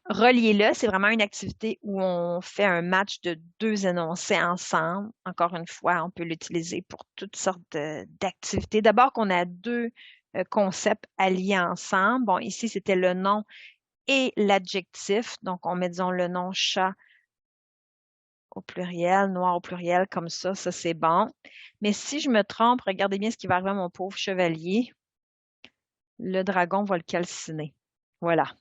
Relier-le, c'est vraiment une activité où on fait un match de deux énoncés ensemble. Encore une fois, on peut l'utiliser pour toutes sortes d'activités. D'abord qu'on a deux concepts alliés ensemble. Bon, ici, c'était le nom et l'adjectif. Donc, on met, disons, le nom chat au pluriel, noir au pluriel, comme ça c'est bon. Mais si je me trompe, regardez bien ce qui va arriver à mon pauvre chevalier. Le dragon va le calciner. Voilà.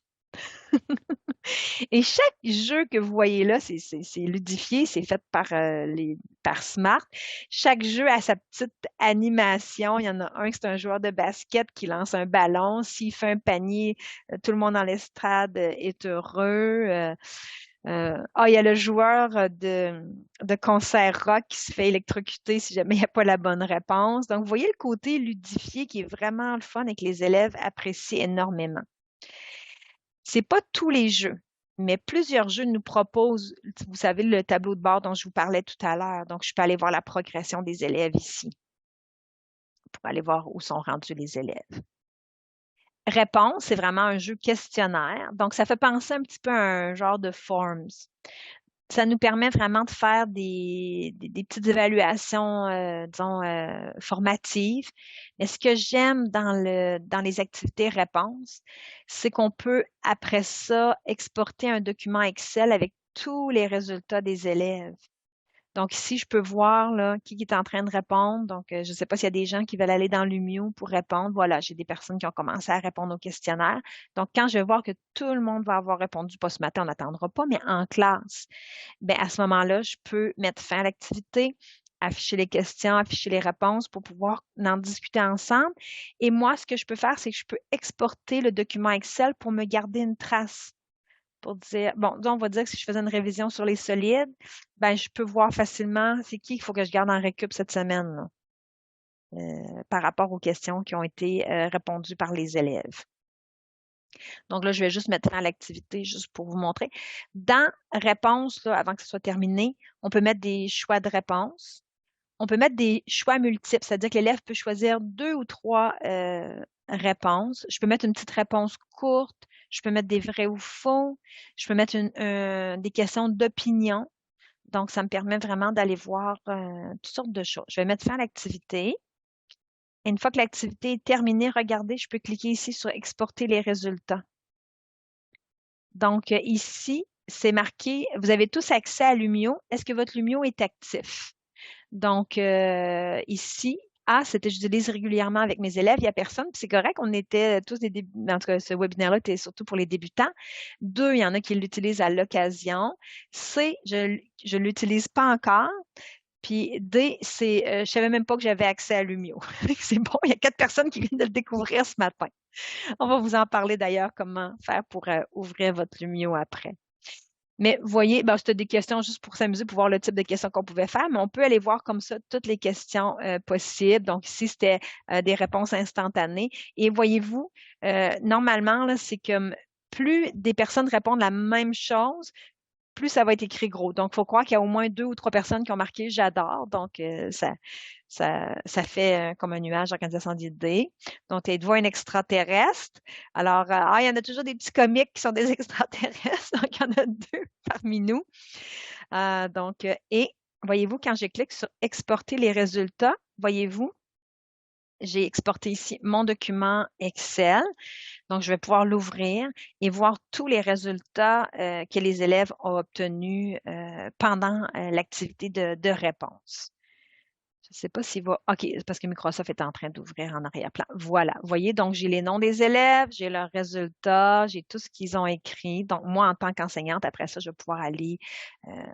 Et chaque jeu que vous voyez là, c'est ludifié, c'est fait par Smart. Chaque jeu a sa petite animation. Il y en a un qui c'est un joueur de basket qui lance un ballon. S'il fait un panier, tout le monde dans l'estrade est heureux. Il y a le joueur de concert rock qui se fait électrocuter si jamais il n'y a pas la bonne réponse. Donc, vous voyez le côté ludifié qui est vraiment le fun et que les élèves apprécient énormément. C'est pas tous les jeux, mais plusieurs jeux nous proposent, vous savez, le tableau de bord dont je vous parlais tout à l'heure. Donc, je peux aller voir la progression des élèves ici pour aller voir où sont rendus les élèves. Réponse, c'est vraiment un jeu questionnaire. Donc, ça fait penser un petit peu à un genre de forms. Ça nous permet vraiment de faire des petites évaluations, disons, formatives. Mais ce que j'aime dans les activités réponses, c'est qu'on peut, après ça, exporter un document Excel avec tous les résultats des élèves. Donc, ici, je peux voir là, qui est en train de répondre. Donc, je ne sais pas s'il y a des gens qui veulent aller dans l'Umio pour répondre. Voilà, j'ai des personnes qui ont commencé à répondre au questionnaire. Donc, quand je vais voir que tout le monde va avoir répondu, pas ce matin, on n'attendra pas, mais en classe, bien, à ce moment-là, je peux mettre fin à l'activité, afficher les questions, afficher les réponses pour pouvoir en discuter ensemble. Et moi, ce que je peux faire, c'est que je peux exporter le document Excel pour me garder une trace pour dire, bon, on va dire que si je faisais une révision sur les solides, ben, je peux voir facilement c'est qui qu'il faut que je garde en récup cette semaine là, par rapport aux questions qui ont été répondues par les élèves. Donc là, je vais juste mettre fin à l'activité juste pour vous montrer. Dans réponse, là, avant que ce soit terminé, on peut mettre des choix de réponse. On peut mettre des choix multiples, c'est-à-dire que l'élève peut choisir 2 ou 3 réponses. Je peux mettre une petite réponse courte, je peux mettre des vrais ou faux, je peux mettre des questions d'opinion. Donc, ça me permet vraiment d'aller voir toutes sortes de choses. Je vais mettre fin à l'activité. Et une fois que l'activité est terminée, regardez, je peux cliquer ici sur exporter les résultats. Donc, ici, c'est marqué, vous avez tous accès à Lumio. Est-ce que votre Lumio est actif? Donc, ici, j'utilise régulièrement avec mes élèves. Il n'y a personne, puis c'est correct. On était tous des débutants. En tout cas, ce webinaire-là était surtout pour les débutants. 2, il y en a qui l'utilisent à l'occasion. C, je ne l'utilise pas encore. Puis D, je ne savais même pas que j'avais accès à Lumio. C'est bon, il y a 4 personnes qui viennent de le découvrir ce matin. On va vous en parler d'ailleurs, comment faire pour ouvrir votre Lumio après. Mais vous voyez, ben, c'était des questions juste pour s'amuser, pour voir le type de questions qu'on pouvait faire, mais on peut aller voir comme ça toutes les questions possibles. Donc ici, c'était des réponses instantanées. Et voyez-vous, normalement, là, c'est comme plus des personnes répondent la même chose, plus ça va être écrit gros. Donc, il faut croire qu'il y a au moins 2 ou 3 personnes qui ont marqué j'adore. Donc, ça fait comme un nuage d'organisation d'idées. Donc, êtes-vous un extraterrestre? Alors, il y en a toujours des petits comiques qui sont des extraterrestres. Donc, il y en a 2 parmi nous. Et voyez-vous, quand je clique sur exporter les résultats, voyez-vous, j'ai exporté ici mon document Excel. Donc, je vais pouvoir l'ouvrir et voir tous les résultats que les élèves ont obtenus pendant l'activité de réponse. Je ne sais pas s'il va. OK, parce que Microsoft est en train d'ouvrir en arrière-plan. Voilà. Vous voyez, donc j'ai les noms des élèves, j'ai leurs résultats, j'ai tout ce qu'ils ont écrit. Donc, moi, en tant qu'enseignante, après ça, je vais pouvoir aller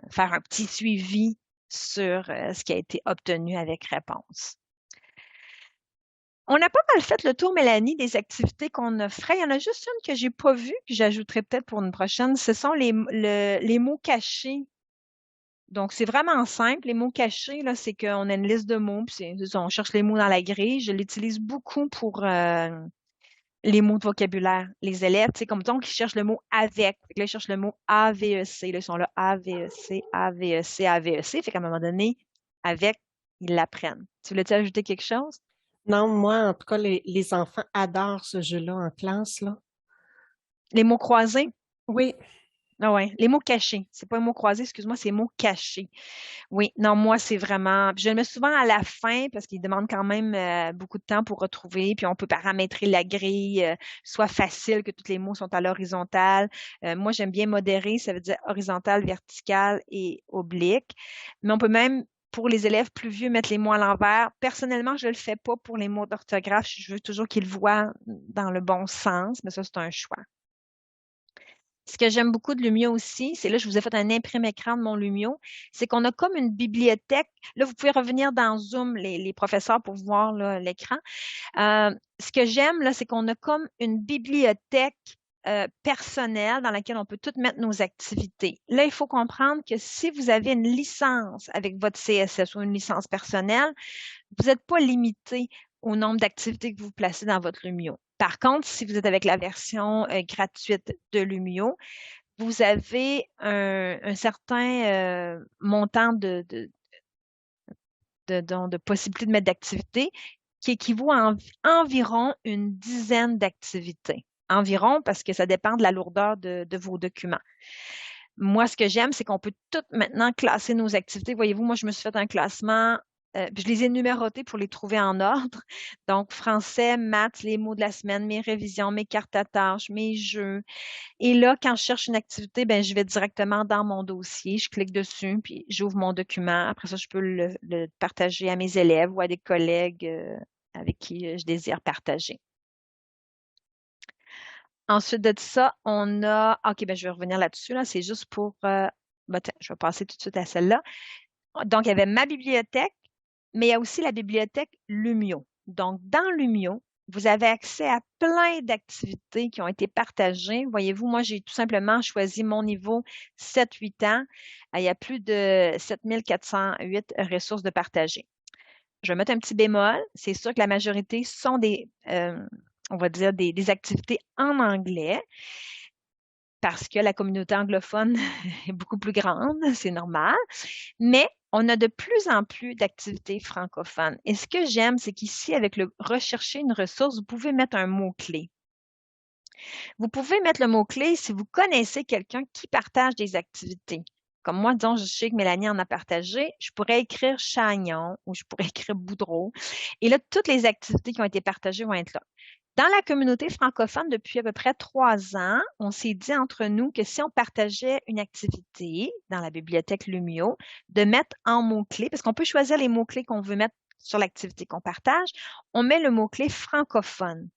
faire un petit suivi sur ce qui a été obtenu avec réponse. On a pas mal fait le tour, Mélanie, des activités qu'on offrait. Il y en a juste une que j'ai pas vue, que j'ajouterai peut-être pour une prochaine. Ce sont les mots cachés. Donc, c'est vraiment simple. Les mots cachés, là, c'est qu'on a une liste de mots, puis c'est ça, on cherche les mots dans la grille. Je l'utilise beaucoup pour les mots de vocabulaire. Les élèves, tu sais, comme donc, ils cherchent le mot avec. Fait que là, ils cherchent le mot AVEC. Là, ils sont là, AVEC, AVEC, AVEC. Fait qu'à un moment donné, avec, ils l'apprennent. Tu voulais-tu ajouter quelque chose? Non, moi, en tout cas, les enfants adorent ce jeu-là en classe, là. Les mots croisés? Oui, Ah ouais, les mots cachés. C'est pas un mot croisé, excuse-moi, c'est mots cachés. Oui, non, moi, c'est vraiment. Puis je le mets souvent à la fin parce qu'il demande quand même beaucoup de temps pour retrouver. Puis on peut paramétrer la grille, soit facile, que tous les mots sont à l'horizontale. Moi, j'aime bien modérer, ça veut dire horizontal, vertical et oblique. Mais on peut même, pour les élèves plus vieux, mettre les mots à l'envers. Personnellement, je ne le fais pas pour les mots d'orthographe. Je veux toujours qu'ils voient dans le bon sens, mais ça, c'est un choix. Ce que j'aime beaucoup de Lumio aussi, c'est là, je vous ai fait un imprime-écran de mon Lumio, c'est qu'on a comme une bibliothèque. Là, vous pouvez revenir dans Zoom, les professeurs, pour voir là, l'écran. Ce que j'aime, là, c'est qu'on a comme une bibliothèque personnelle dans laquelle on peut tout mettre nos activités. Là, il faut comprendre que si vous avez une licence avec votre CSS ou une licence personnelle, vous n'êtes pas limité au nombre d'activités que vous placez dans votre Lumio. Par contre, si vous êtes avec la version gratuite de Lumio, vous avez un certain montant de possibilités de mettre d'activités qui équivaut à environ une dizaine d'activités. Environ parce que ça dépend de la lourdeur de vos documents. Moi, ce que j'aime, c'est qu'on peut tout maintenant classer nos activités. Voyez-vous, moi, je me suis fait un classement, puis je les ai numérotées pour les trouver en ordre. Donc, français, maths, les mots de la semaine, mes révisions, mes cartes à tâches, mes jeux. Et là, quand je cherche une activité, ben, je vais directement dans mon dossier, je clique dessus, puis j'ouvre mon document. Après ça, je peux le partager à mes élèves ou à des collègues avec qui je désire partager. Ensuite de ça, on a. OK, ben, je vais revenir là-dessus. Là. C'est juste pour. Tiens, je vais passer tout de suite à celle-là. Donc, il y avait ma bibliothèque, mais il y a aussi la bibliothèque Lumio. Donc, dans Lumio, vous avez accès à plein d'activités qui ont été partagées. Voyez-vous, moi, j'ai tout simplement choisi mon niveau 7-8 ans. Il y a plus de 7408 ressources de partager. Je vais mettre un petit bémol. C'est sûr que la majorité sont on va dire, des activités en anglais parce que la communauté anglophone est beaucoup plus grande, c'est normal. Mais on a de plus en plus d'activités francophones. Et ce que j'aime, c'est qu'ici, avec le rechercher une ressource, vous pouvez mettre un mot-clé. Vous pouvez mettre le mot-clé si vous connaissez quelqu'un qui partage des activités. Comme moi, disons, je sais que Mélanie en a partagé, je pourrais écrire Chagnon ou je pourrais écrire Boudreau. Et là, toutes les activités qui ont été partagées vont être là. Dans la communauté francophone, depuis à peu près 3 ans, on s'est dit entre nous que si on partageait une activité dans la bibliothèque Lumio, de mettre en mots-clés, parce qu'on peut choisir les mots-clés qu'on veut mettre sur l'activité qu'on partage, on met le mot-clé francophone.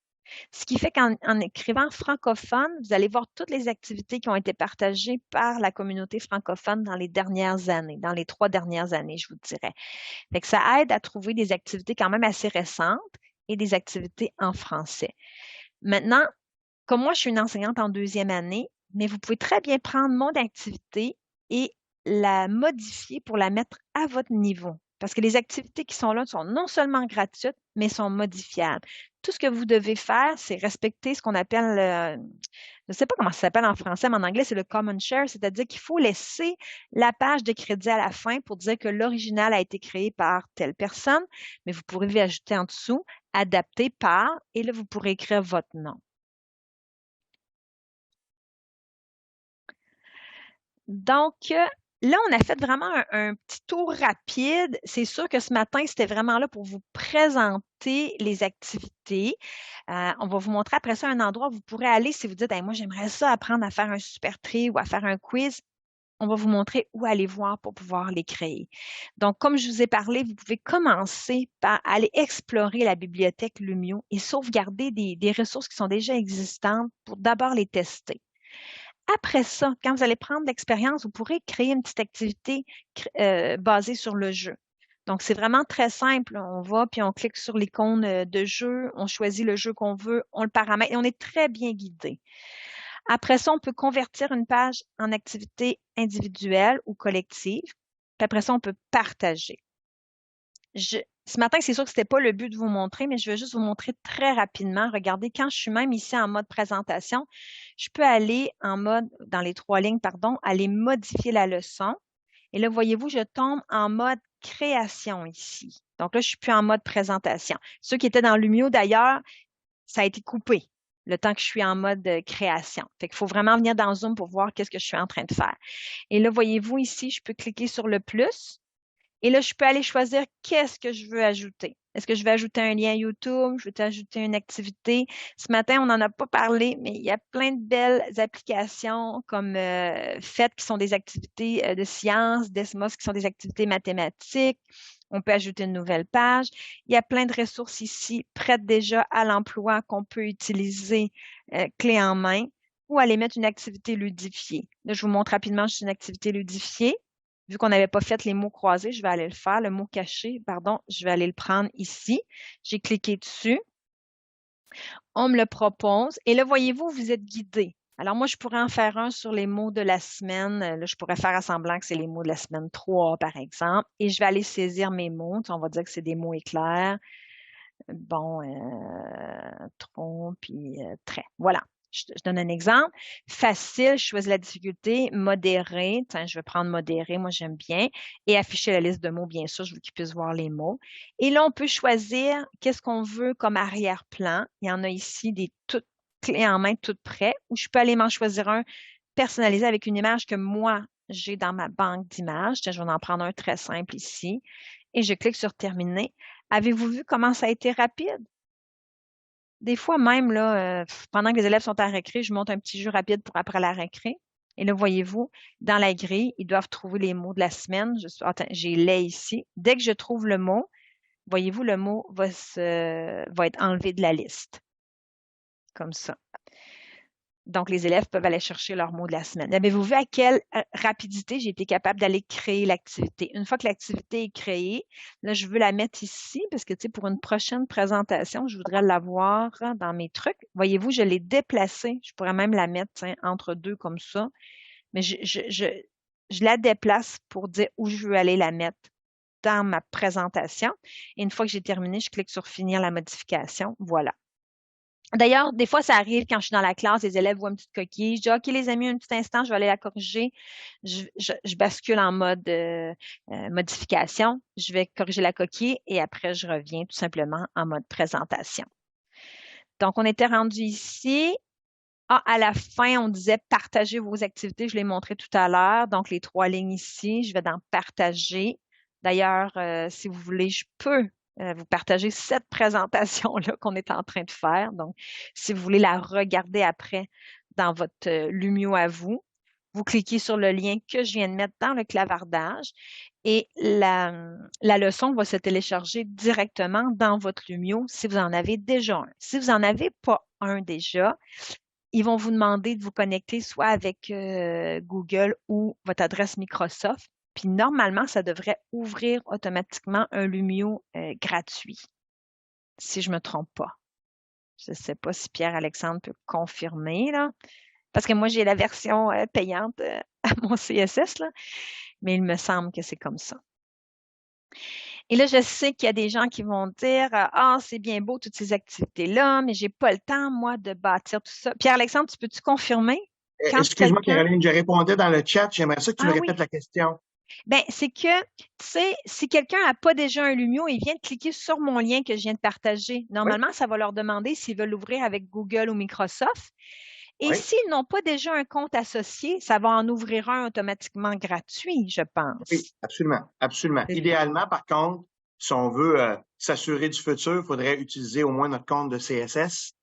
Ce qui fait qu'en écrivant francophone, vous allez voir toutes les activités qui ont été partagées par la communauté francophone dans les dernières années, dans les 3 dernières années, je vous dirais. Fait que ça aide à trouver des activités quand même assez récentes et des activités en français. Maintenant, comme moi, je suis une enseignante en 2e année, mais vous pouvez très bien prendre mon activité et la modifier pour la mettre à votre niveau. Parce que les activités qui sont là sont non seulement gratuites, mais sont modifiables. Tout ce que vous devez faire, c'est respecter ce qu'on appelle, je ne sais pas comment ça s'appelle en français, mais en anglais, c'est le common share, c'est-à-dire qu'il faut laisser la page de crédit à la fin pour dire que l'original a été créé par telle personne, mais vous pourrez ajouter en dessous, adapté par, et là, vous pourrez écrire votre nom. Donc, là, on a fait vraiment un petit tour rapide. C'est sûr que ce matin, c'était vraiment là pour vous présenter les activités. On va vous montrer après ça un endroit où vous pourrez aller si vous dites, hey, moi, j'aimerais ça apprendre à faire un super tri ou à faire un quiz. On va vous montrer où aller voir pour pouvoir les créer. Donc, comme je vous ai parlé, vous pouvez commencer par aller explorer la bibliothèque Lumio et sauvegarder des ressources qui sont déjà existantes pour d'abord les tester. Après ça, quand vous allez prendre l'expérience, vous pourrez créer une petite activité basée sur le jeu. Donc, c'est vraiment très simple. On va, puis on clique sur l'icône de jeu, on choisit le jeu qu'on veut, on le paramètre et on est très bien guidé. Après ça, on peut convertir une page en activité individuelle ou collective. Puis après ça, on peut partager. Ce matin, c'est sûr que ce n'était pas le but de vous montrer, mais je vais juste vous montrer très rapidement. Regardez, quand je suis même ici en mode présentation, je peux aller en mode, dans les 3 lignes, pardon, aller modifier la leçon. Et là, voyez-vous, je tombe en mode création ici. Donc là, je ne suis plus en mode présentation. Ceux qui étaient dans Lumio, d'ailleurs, ça a été coupé le temps que je suis en mode création. Fait qu'il faut vraiment venir dans Zoom pour voir qu'est-ce que je suis en train de faire. Et là, voyez-vous ici, je peux cliquer sur le plus. Et là, je peux aller choisir qu'est-ce que je veux ajouter. Est-ce que je veux ajouter un lien YouTube? Je veux ajouter une activité? Ce matin, on n'en a pas parlé, mais il y a plein de belles applications comme FET qui sont des activités de sciences, Desmos qui sont des activités mathématiques. On peut ajouter une nouvelle page. Il y a plein de ressources ici prêtes déjà à l'emploi qu'on peut utiliser clé en main ou aller mettre une activité ludifiée. Là, je vous montre rapidement juste une activité ludifiée. Vu qu'on n'avait pas fait les mots croisés, je vais aller le faire. Le mot caché, pardon, je vais aller le prendre ici. J'ai cliqué dessus. On me le propose. Et là, voyez-vous, vous êtes guidé. Alors, moi, je pourrais en faire un sur les mots de la semaine. Là, je pourrais faire à semblant que c'est les mots de la semaine 3, par exemple. Et je vais aller saisir mes mots. On va dire que c'est des mots éclairs. Bon, tronc, puis trait. Voilà. Je donne un exemple. Facile, je choisis la difficulté. Modéré, tiens, je vais prendre modéré, moi j'aime bien. Et afficher la liste de mots, bien sûr, je veux qu'ils puissent voir les mots. Et là, on peut choisir qu'est-ce qu'on veut comme arrière-plan. Il y en a ici des toutes clés en main, toutes prêtes, ou je peux aller m'en choisir un personnalisé avec une image que moi, j'ai dans ma banque d'images. Tiens, je vais en prendre un très simple ici. Et je clique sur terminer. Avez-vous vu comment ça a été rapide? Des fois même, là, pendant que les élèves sont à récré, je monte un petit jeu rapide pour après la récré. Et là, voyez-vous, dans la grille, ils doivent trouver les mots de la semaine. J'ai les ici. Dès que je trouve le mot, voyez-vous, le mot va être enlevé de la liste. Comme ça. Donc, les élèves peuvent aller chercher leur mot de la semaine. Avez-vous vu à quelle rapidité j'ai été capable d'aller créer l'activité? Une fois que l'activité est créée, là, je veux la mettre ici parce que, tu sais, pour une prochaine présentation, je voudrais l'avoir dans mes trucs. Voyez-vous, je l'ai déplacée. Je pourrais même la mettre, tiens, entre deux comme ça. Mais je la déplace pour dire où je veux aller la mettre dans ma présentation. Et une fois que j'ai terminé, je clique sur Finir la modification. Voilà. D'ailleurs, des fois, ça arrive quand je suis dans la classe, les élèves voient une petite coquille. Je dis, OK, les amis, un petit instant, je vais aller la corriger. Je bascule en mode modification. Je vais corriger la coquille et après, je reviens tout simplement en mode présentation. Donc, on était rendu ici. Ah, à la fin, on disait partager vos activités. Je l'ai montré tout à l'heure. Donc, les 3 lignes ici, je vais dans partager. D'ailleurs, si vous voulez, je peux vous partager cette présentation-là qu'on est en train de faire. Donc, si vous voulez la regarder après dans votre Lumio à vous, vous cliquez sur le lien que je viens de mettre dans le clavardage et la leçon va se télécharger directement dans votre Lumio si vous en avez déjà un. Si vous n'en avez pas un déjà, ils vont vous demander de vous connecter soit avec Google ou votre adresse Microsoft. Puis normalement, ça devrait ouvrir automatiquement un Lumio gratuit, si je ne me trompe pas. Je ne sais pas si Pierre-Alexandre peut confirmer, là. Parce que moi, j'ai la version payante à mon CSS, là, mais il me semble que c'est comme ça. Et là, je sais qu'il y a des gens qui vont dire ah, c'est bien beau toutes ces activités-là, mais j'ai pas le temps, moi, de bâtir tout ça. Pierre-Alexandre, tu peux-tu confirmer quand Excuse-moi, quelqu'un. Caroline, je répondais dans le chat. J'aimerais ça que tu me Ah répètes oui, la question. ben c'est que, tu sais, si quelqu'un n'a pas déjà un Lumio, il vient de cliquer sur mon lien que je viens de partager. Oui, Normalement, ça va leur demander s'ils veulent l'ouvrir avec Google ou Microsoft. Et oui, s'ils n'ont pas déjà un compte associé, ça va en ouvrir un automatiquement gratuit, je oui, pense. absolument, absolument. C'est ça. Idéalement, par contre, si on veut s'assurer du futur, il faudrait utiliser au moins notre compte de CSS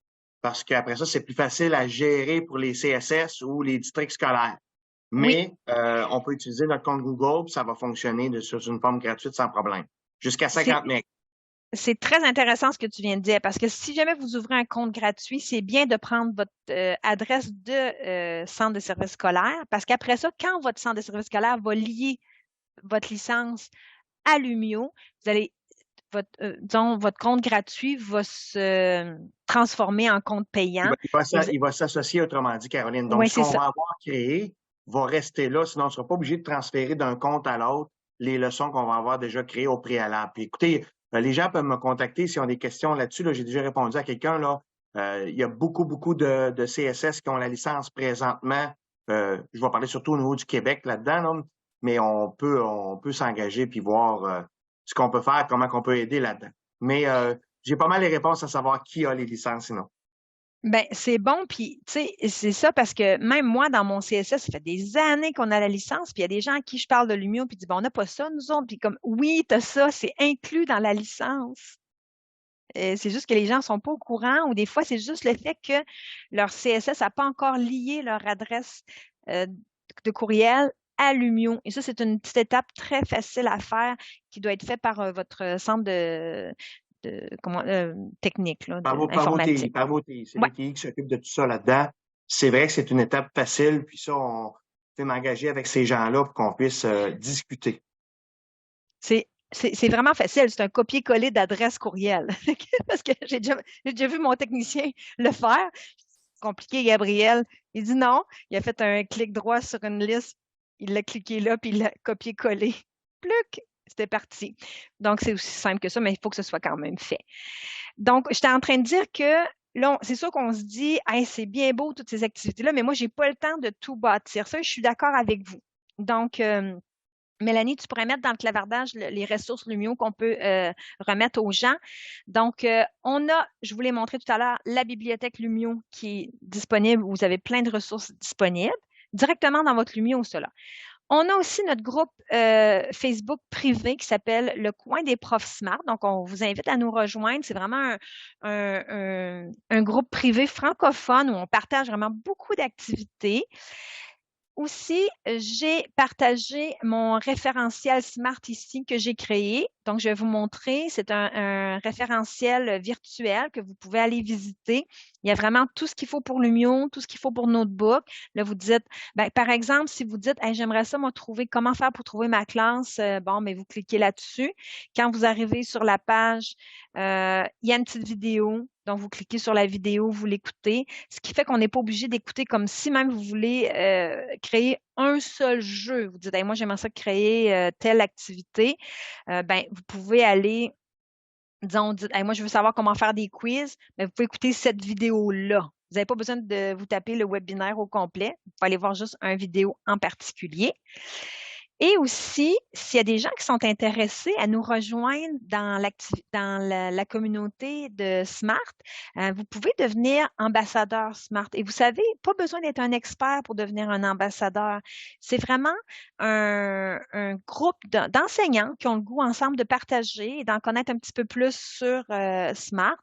parce qu'après ça, c'est plus facile à gérer pour les CSS ou les districts scolaires. Oui, Mais on peut utiliser notre compte Google, puis ça va fonctionner sur une forme gratuite sans problème. Jusqu'à c'est 50 MB. c'est très intéressant ce que tu viens de dire parce que si jamais vous ouvrez un compte gratuit, c'est bien de prendre votre adresse de centre de service scolaire parce qu'après ça, quand votre centre de service scolaire va lier votre licence à Lumio, vous allez disons, votre compte gratuit va se transformer en compte payant. Et Il va s'associer, autrement dit, Caroline. Donc, oui, ce c'est qu'on ça. va avoir créé va rester là, sinon on ne sera pas obligé de transférer d'un compte à l'autre les leçons qu'on va avoir déjà créées au préalable. Puis écoutez, les gens peuvent me contacter s'ils ont des questions là-dessus. Là, j'ai déjà répondu à quelqu'un. Là. Il y a beaucoup de CSS qui ont la licence présentement. Je vais parler surtout au niveau du Québec là-dedans, là, mais on peut s'engager puis voir ce qu'on peut faire, comment on peut aider là-dedans. Mais j'ai pas mal les réponses à savoir qui a les licences sinon. Ben, c'est bon, puis tu sais, c'est ça parce que même moi, dans mon CSS, ça fait des années qu'on a la licence, puis il y a des gens à qui je parle de Lumio, puis ils disent, bon, on n'a pas ça, nous autres, puis comme, oui, tu as ça, c'est inclus dans la licence. C'est juste que les gens ne sont pas au courant, ou des fois, c'est juste le fait que leur CSS n'a pas encore lié leur adresse euh, de courriel à Lumio. Et ça, c'est une petite étape très facile à faire qui doit être faite par votre centre comment, technique, là, Par vos TI, informatique. par vos TI. C'est Ouais. les TI qui s'occupent de tout ça là-dedans. C'est vrai que c'est une étape facile, puis ça, on peut m'engager avec ces gens-là pour qu'on puisse discuter. C'est vraiment facile. C'est un copier-coller d'adresse courriel. Parce que j'ai déjà vu mon technicien le faire. C'est compliqué, Gabriel. Il dit non. Il a fait un clic droit sur une liste. Il l'a cliqué là, puis il l'a copié-collé. Pluc! C'était parti. Donc, c'est aussi simple que ça, mais il faut que ce soit quand même fait. Donc, j'étais en train de dire que là, c'est sûr qu'on se dit, hey, c'est bien beau toutes ces activités-là, mais moi, j'ai pas le temps de tout bâtir. Ça, je suis d'accord avec vous. Donc, Mélanie, tu pourrais mettre dans le clavardage les ressources Lumio qu'on peut remettre aux gens. Donc, on a, je vous l'ai montré tout à l'heure, la bibliothèque Lumio qui est disponible. Vous avez plein de ressources disponibles directement dans votre Lumio, cela. On a aussi notre groupe Facebook privé qui s'appelle Le Coin des profs smart. Donc, on vous invite à nous rejoindre. C'est vraiment un groupe privé francophone où on partage vraiment beaucoup d'activités. Aussi, j'ai partagé mon référentiel Smart ici que j'ai créé. Donc, je vais vous montrer. C'est un référentiel virtuel que vous pouvez aller visiter. Il y a vraiment tout ce qu'il faut pour Lumio, tout ce qu'il faut pour Notebook. Là, vous dites, ben, par exemple, si vous dites, hey, j'aimerais ça, moi, trouver comment faire pour trouver ma classe, bon, mais vous cliquez là-dessus. Quand vous arrivez sur la page, il y a une petite vidéo. Donc, vous cliquez sur la vidéo, vous l'écoutez, ce qui fait qu'on n'est pas obligé d'écouter comme si même vous voulez créer un seul jeu. Vous dites, hey, moi, j'aimerais ça créer telle activité. Ben, vous pouvez aller, disons, dites, hey, moi, je veux savoir comment faire des quiz. Ben, vous pouvez écouter cette vidéo-là. Vous n'avez pas besoin de vous taper le webinaire au complet. Vous pouvez aller voir juste une vidéo en particulier. Et aussi, s'il y a des gens qui sont intéressés à nous rejoindre dans la communauté de Smart, vous pouvez devenir ambassadeur Smart. Et vous savez, pas besoin d'être un expert pour devenir un ambassadeur. C'est vraiment un groupe d'enseignants qui ont le goût ensemble de partager et d'en connaître un petit peu plus sur Smart.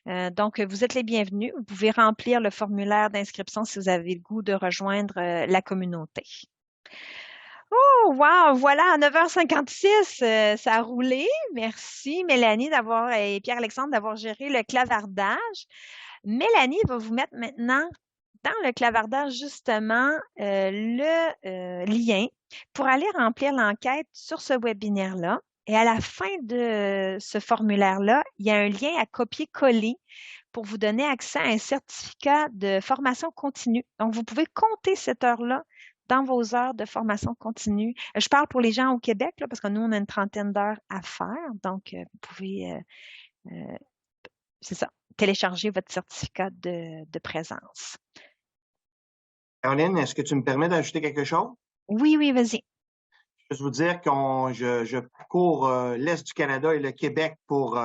Donc, vous êtes les bienvenus. Vous pouvez remplir le formulaire d'inscription si vous avez le goût de rejoindre la communauté. Oh, wow! Voilà, à 9h56, ça a roulé. Merci, Mélanie, et Pierre-Alexandre d'avoir géré le clavardage. Mélanie va vous mettre maintenant dans le clavardage, justement, le lien pour aller remplir l'enquête sur ce webinaire-là. Et à la fin de ce formulaire-là, il y a un lien à copier-coller pour vous donner accès à un certificat de formation continue. Donc, vous pouvez compter cette heure-là dans vos heures de formation continue. Je parle pour les gens au Québec, là, parce que nous, on a une trentaine d'heures à faire. Donc, vous pouvez, c'est ça, télécharger votre certificat de présence. Caroline, est-ce que tu me permets d'ajouter quelque chose? Oui, oui, vas-y. Je veux vous dire que je parcours l'Est du Canada et le Québec pour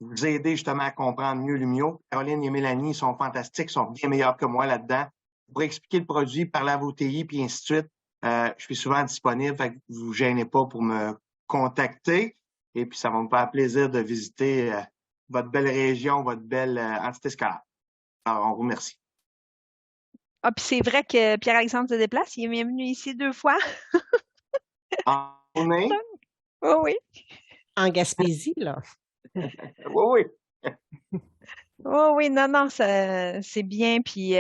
vous aider justement à comprendre mieux l'Umio. Caroline et Mélanie sont fantastiques, sont bien meilleures que moi là-dedans. Pour expliquer le produit, parler à vos TI, puis ainsi de suite, je suis souvent disponible, fait que vous vous gênez pas pour me contacter. Et puis, ça va me faire plaisir de visiter votre belle région, votre belle entité scolaire. Alors, on vous remercie. Ah, puis c'est vrai que Pierre-Alexandre se déplace. Il est même venu ici 2 fois. En journée? Oh oui. En Gaspésie, là. Oui, oui. Oh oui, non, non, c'est bien. Puis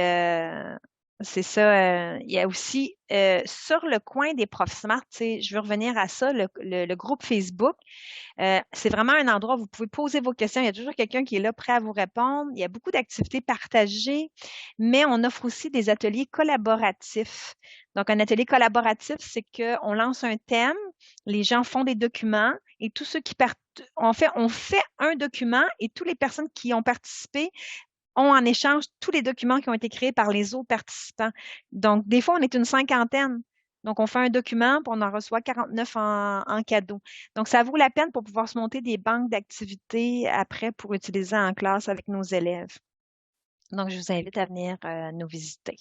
c'est ça. Il y a aussi sur le coin des profs smart, tu sais, je veux revenir à ça, le groupe Facebook. C'est vraiment un endroit où vous pouvez poser vos questions. Il y a toujours quelqu'un qui est là prêt à vous répondre. Il y a beaucoup d'activités partagées, mais on offre aussi des ateliers collaboratifs. Donc, un atelier collaboratif, c'est qu'on lance un thème, les gens font des documents et tous ceux qui on fait un document et toutes les personnes qui ont participé ont en échange tous les documents qui ont été créés par les autres participants. Donc, des fois, on est une cinquantaine. Donc, on fait un document, puis on en reçoit 49 en cadeau. Donc, ça vaut la peine pour pouvoir se monter des banques d'activités après pour utiliser en classe avec nos élèves. Donc, je vous invite à venir nous visiter.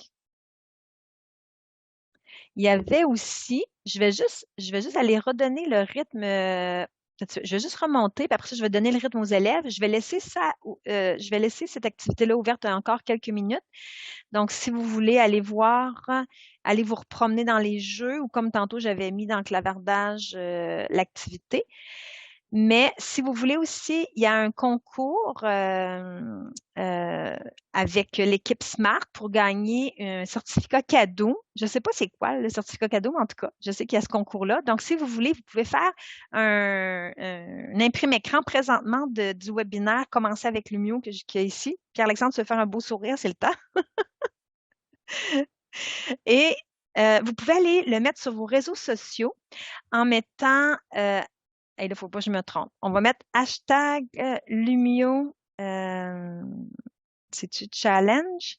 Il y avait aussi, je vais juste aller redonner le rythme. Je vais juste remonter, puis après ça, je vais donner le rythme aux élèves. Je vais laisser cette activité-là ouverte encore quelques minutes. Donc, si vous voulez aller voir, aller vous promener dans les jeux, ou comme tantôt, j'avais mis dans le clavardage l'activité. Mais si vous voulez aussi, il y a un concours avec l'équipe Smart pour gagner un certificat cadeau. Je ne sais pas c'est quoi le certificat cadeau, mais en tout cas, je sais qu'il y a ce concours-là. Donc, si vous voulez, vous pouvez faire un imprime-écran présentement du webinaire Commencer avec Lumio qu'il y a ici. Pierre-Alexandre se fait un beau sourire, c'est le temps. Et vous pouvez aller le mettre sur vos réseaux sociaux en mettant, il ne faut pas que je me trompe, on va mettre hashtag Lumio, c'est-tu challenge?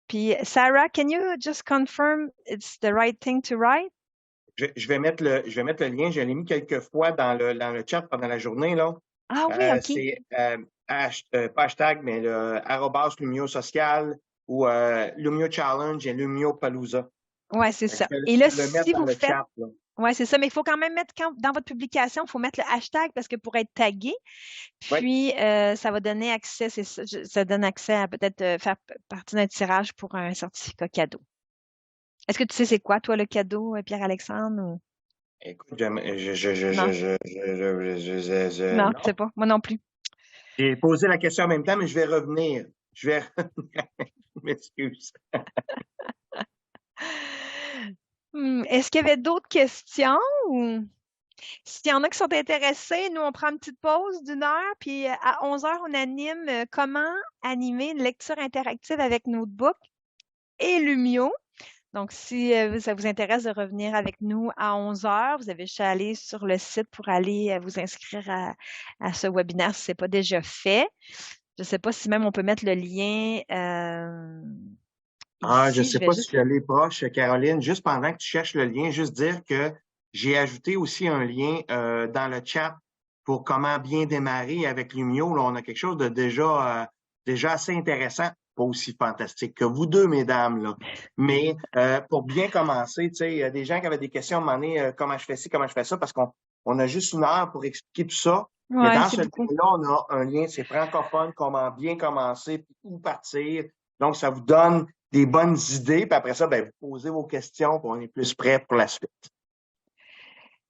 Puis, Sarah, can you just confirm it's the right thing to write? Je vais mettre le lien. Je l'ai mis quelques fois dans le chat pendant la journée, là. Ah oui, OK. C'est pas hashtag, mais le @Lumio Social ou Lumio Challenge et Lumio Palooza. Oui, c'est ça. Je Et là, vais le mettre si dans vous le faites. chat, là. Oui, c'est ça, mais il faut quand même mettre dans votre publication, il faut mettre le hashtag parce que pour être tagué, puis ça va donner accès, ça donne accès à peut-être faire partie d'un tirage pour un certificat cadeau. Est-ce que tu sais c'est quoi, toi, le cadeau, Pierre-Alexandre? Ou... Écoute, Non, non, non. tu sais pas. Moi non plus. J'ai posé la question en même temps, mais je vais revenir. Je m'excuse. Est-ce qu'il y avait d'autres questions? Ou... S'il y en a qui sont intéressés, nous, on prend une petite pause d'1 heure, puis à 11 heures, on anime comment animer une lecture interactive avec Notebook et Lumio. Donc, si ça vous intéresse de revenir avec nous à 11 heures, vous avez juste à aller sur le site pour aller vous inscrire à ce webinaire si ce n'est pas déjà fait. Je ne sais pas si même on peut mettre le lien ici. Je ne sais pas si je l'ai proche, Caroline. Juste pendant que tu cherches le lien, juste dire que j'ai ajouté aussi un lien dans le chat pour comment bien démarrer avec Lumio. Là, on a quelque chose de déjà assez intéressant, pas aussi fantastique que vous deux, mesdames. Là. Mais pour bien commencer, tu sais, il y a des gens qui avaient des questions à un moment donné, comment je fais ci, comment je fais ça, parce qu'on a juste 1 heure pour expliquer tout ça. Mais dans ce lien-là, on a un lien, c'est francophone, comment bien commencer, puis où partir. Donc, ça vous donne des bonnes idées, puis après ça, ben, vous posez vos questions, puis on est plus prêt pour la suite.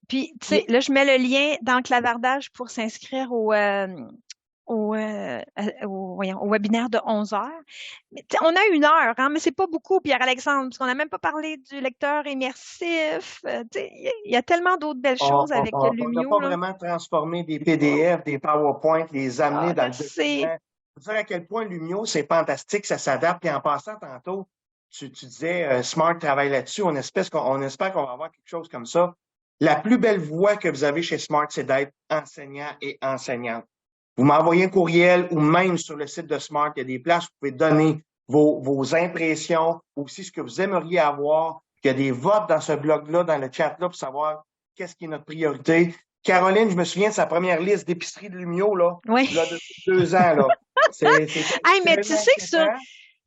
Puis, tu sais, là, je mets le lien dans le clavardage pour s'inscrire au au webinaire de 11 heures. Mais, on a 1 heure, hein, mais c'est pas beaucoup, Pierre-Alexandre, parce qu'on n'a même pas parlé du lecteur immersif. Il y a tellement d'autres belles choses avec On n'a Lumio, pas là. vraiment transformé des PDF, des PowerPoint, les amener dans le Je sais. document. Je veux dire à quel point Lumio, c'est fantastique, ça s'adapte. Et en passant tantôt, tu disais Smart travaille là-dessus. On espère qu'on va avoir quelque chose comme ça. La plus belle voie que vous avez chez Smart, c'est d'être enseignant et enseignante. Vous m'envoyez un courriel ou même sur le site de Smart, il y a des places où vous pouvez donner vos impressions, aussi ce que vous aimeriez avoir. Il y a des votes dans ce blog-là, dans le chat-là, pour savoir qu'est-ce qui est notre priorité. Caroline, je me souviens de sa première liste d'épicerie de Lumio, là, Oui. là depuis 2 ans. Là. Hey, mais tu sais que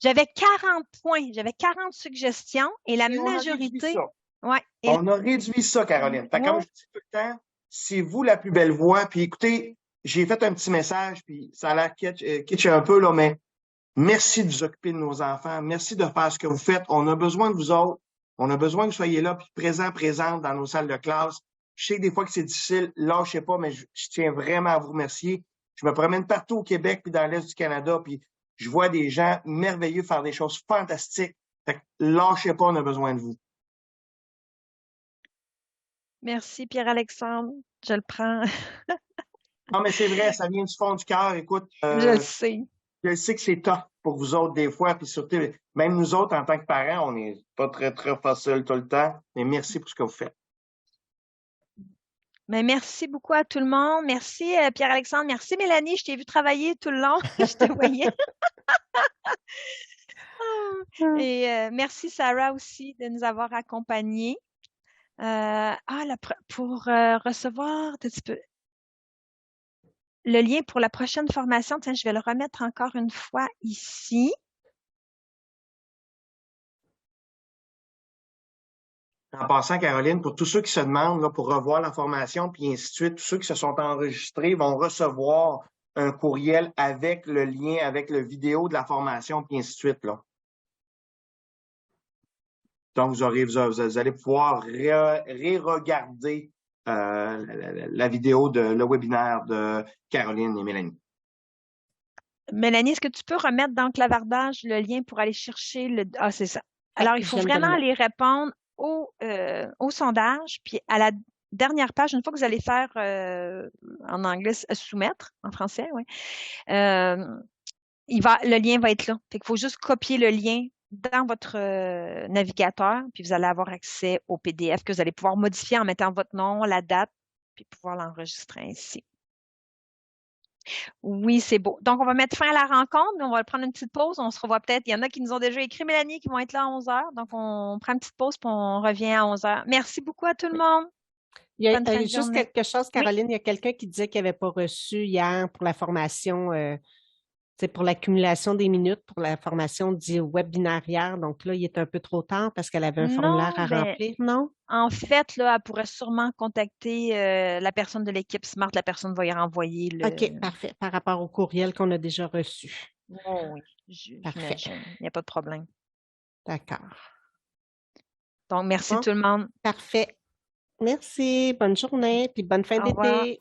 j'avais 40 points, j'avais 40 suggestions et la majorité. Ouais. On a réduit ça, Caroline. Fait, comme je dis tout le temps, c'est vous la plus belle voix. Puis écoutez, j'ai fait un petit message, puis ça a l'air kitsch un peu, là, mais merci de vous occuper de nos enfants. Merci de faire ce que vous faites. On a besoin de vous autres. On a besoin que vous soyez là, puis présentes dans nos salles de classe. Je sais que des fois que c'est difficile, lâchez pas, mais je tiens vraiment à vous remercier. Je me promène partout au Québec puis dans l'Est du Canada, puis je vois des gens merveilleux faire des choses fantastiques. Fait que lâchez pas, on a besoin de vous. Merci, Pierre-Alexandre. Je le prends. Non, mais c'est vrai, ça vient du fond du cœur. Écoute, je le sais. Je sais que c'est tough pour vous autres des fois, puis surtout, même nous autres, en tant que parents, on n'est pas très, très facile tout le temps. Mais merci pour ce que vous faites. Mais merci beaucoup à tout le monde. Merci, Pierre-Alexandre. Merci, Mélanie. Je t'ai vu travailler tout le long. Je te voyais. Et merci, Sarah, aussi, de nous avoir accompagnés. Pour recevoir le lien pour la prochaine formation, tiens, je vais le remettre encore une fois ici. En passant, Caroline, pour tous ceux qui se demandent là, pour revoir la formation, puis ainsi de suite, tous ceux qui se sont enregistrés vont recevoir un courriel avec le lien, avec le vidéo de la formation, puis ainsi de suite. Là. Donc, vous allez pouvoir re-regarder la vidéo le webinaire de Caroline et Mélanie. Mélanie, est-ce que tu peux remettre dans le clavardage le lien pour aller chercher le... Ah, c'est ça. Alors, il faut vraiment aller répondre au sondage, puis à la dernière page, une fois que vous allez faire en anglais soumettre, en français, oui, le lien va être là. Fait qu'il faut juste copier le lien dans votre navigateur, puis vous allez avoir accès au PDF que vous allez pouvoir modifier en mettant votre nom, la date, puis pouvoir l'enregistrer ainsi. Oui, c'est beau. Donc, on va mettre fin à la rencontre, mais on va prendre une petite pause. On se revoit peut-être. Il y en a qui nous ont déjà écrit, Mélanie, qui vont être là à 11 heures. Donc, on prend une petite pause, puis on revient à 11 heures. Merci beaucoup à tout le monde. Il y a juste quelque chose, Caroline. Oui? Il y a quelqu'un qui disait qu'il n'avait pas reçu hier pour la formation, pour l'accumulation des minutes, pour la formation du webinaire hier. Donc là, il est un peu trop tard parce qu'elle avait un formulaire à remplir, non? En fait, là, elle pourrait sûrement contacter la personne de l'équipe Smart. La personne va y renvoyer le... OK, parfait. Par rapport au courriel qu'on a déjà reçu. Oh, oui, parfait. Il n'y a pas de problème. D'accord. Donc, merci tout le monde. Parfait. Merci. Bonne journée, puis bonne fin d'été.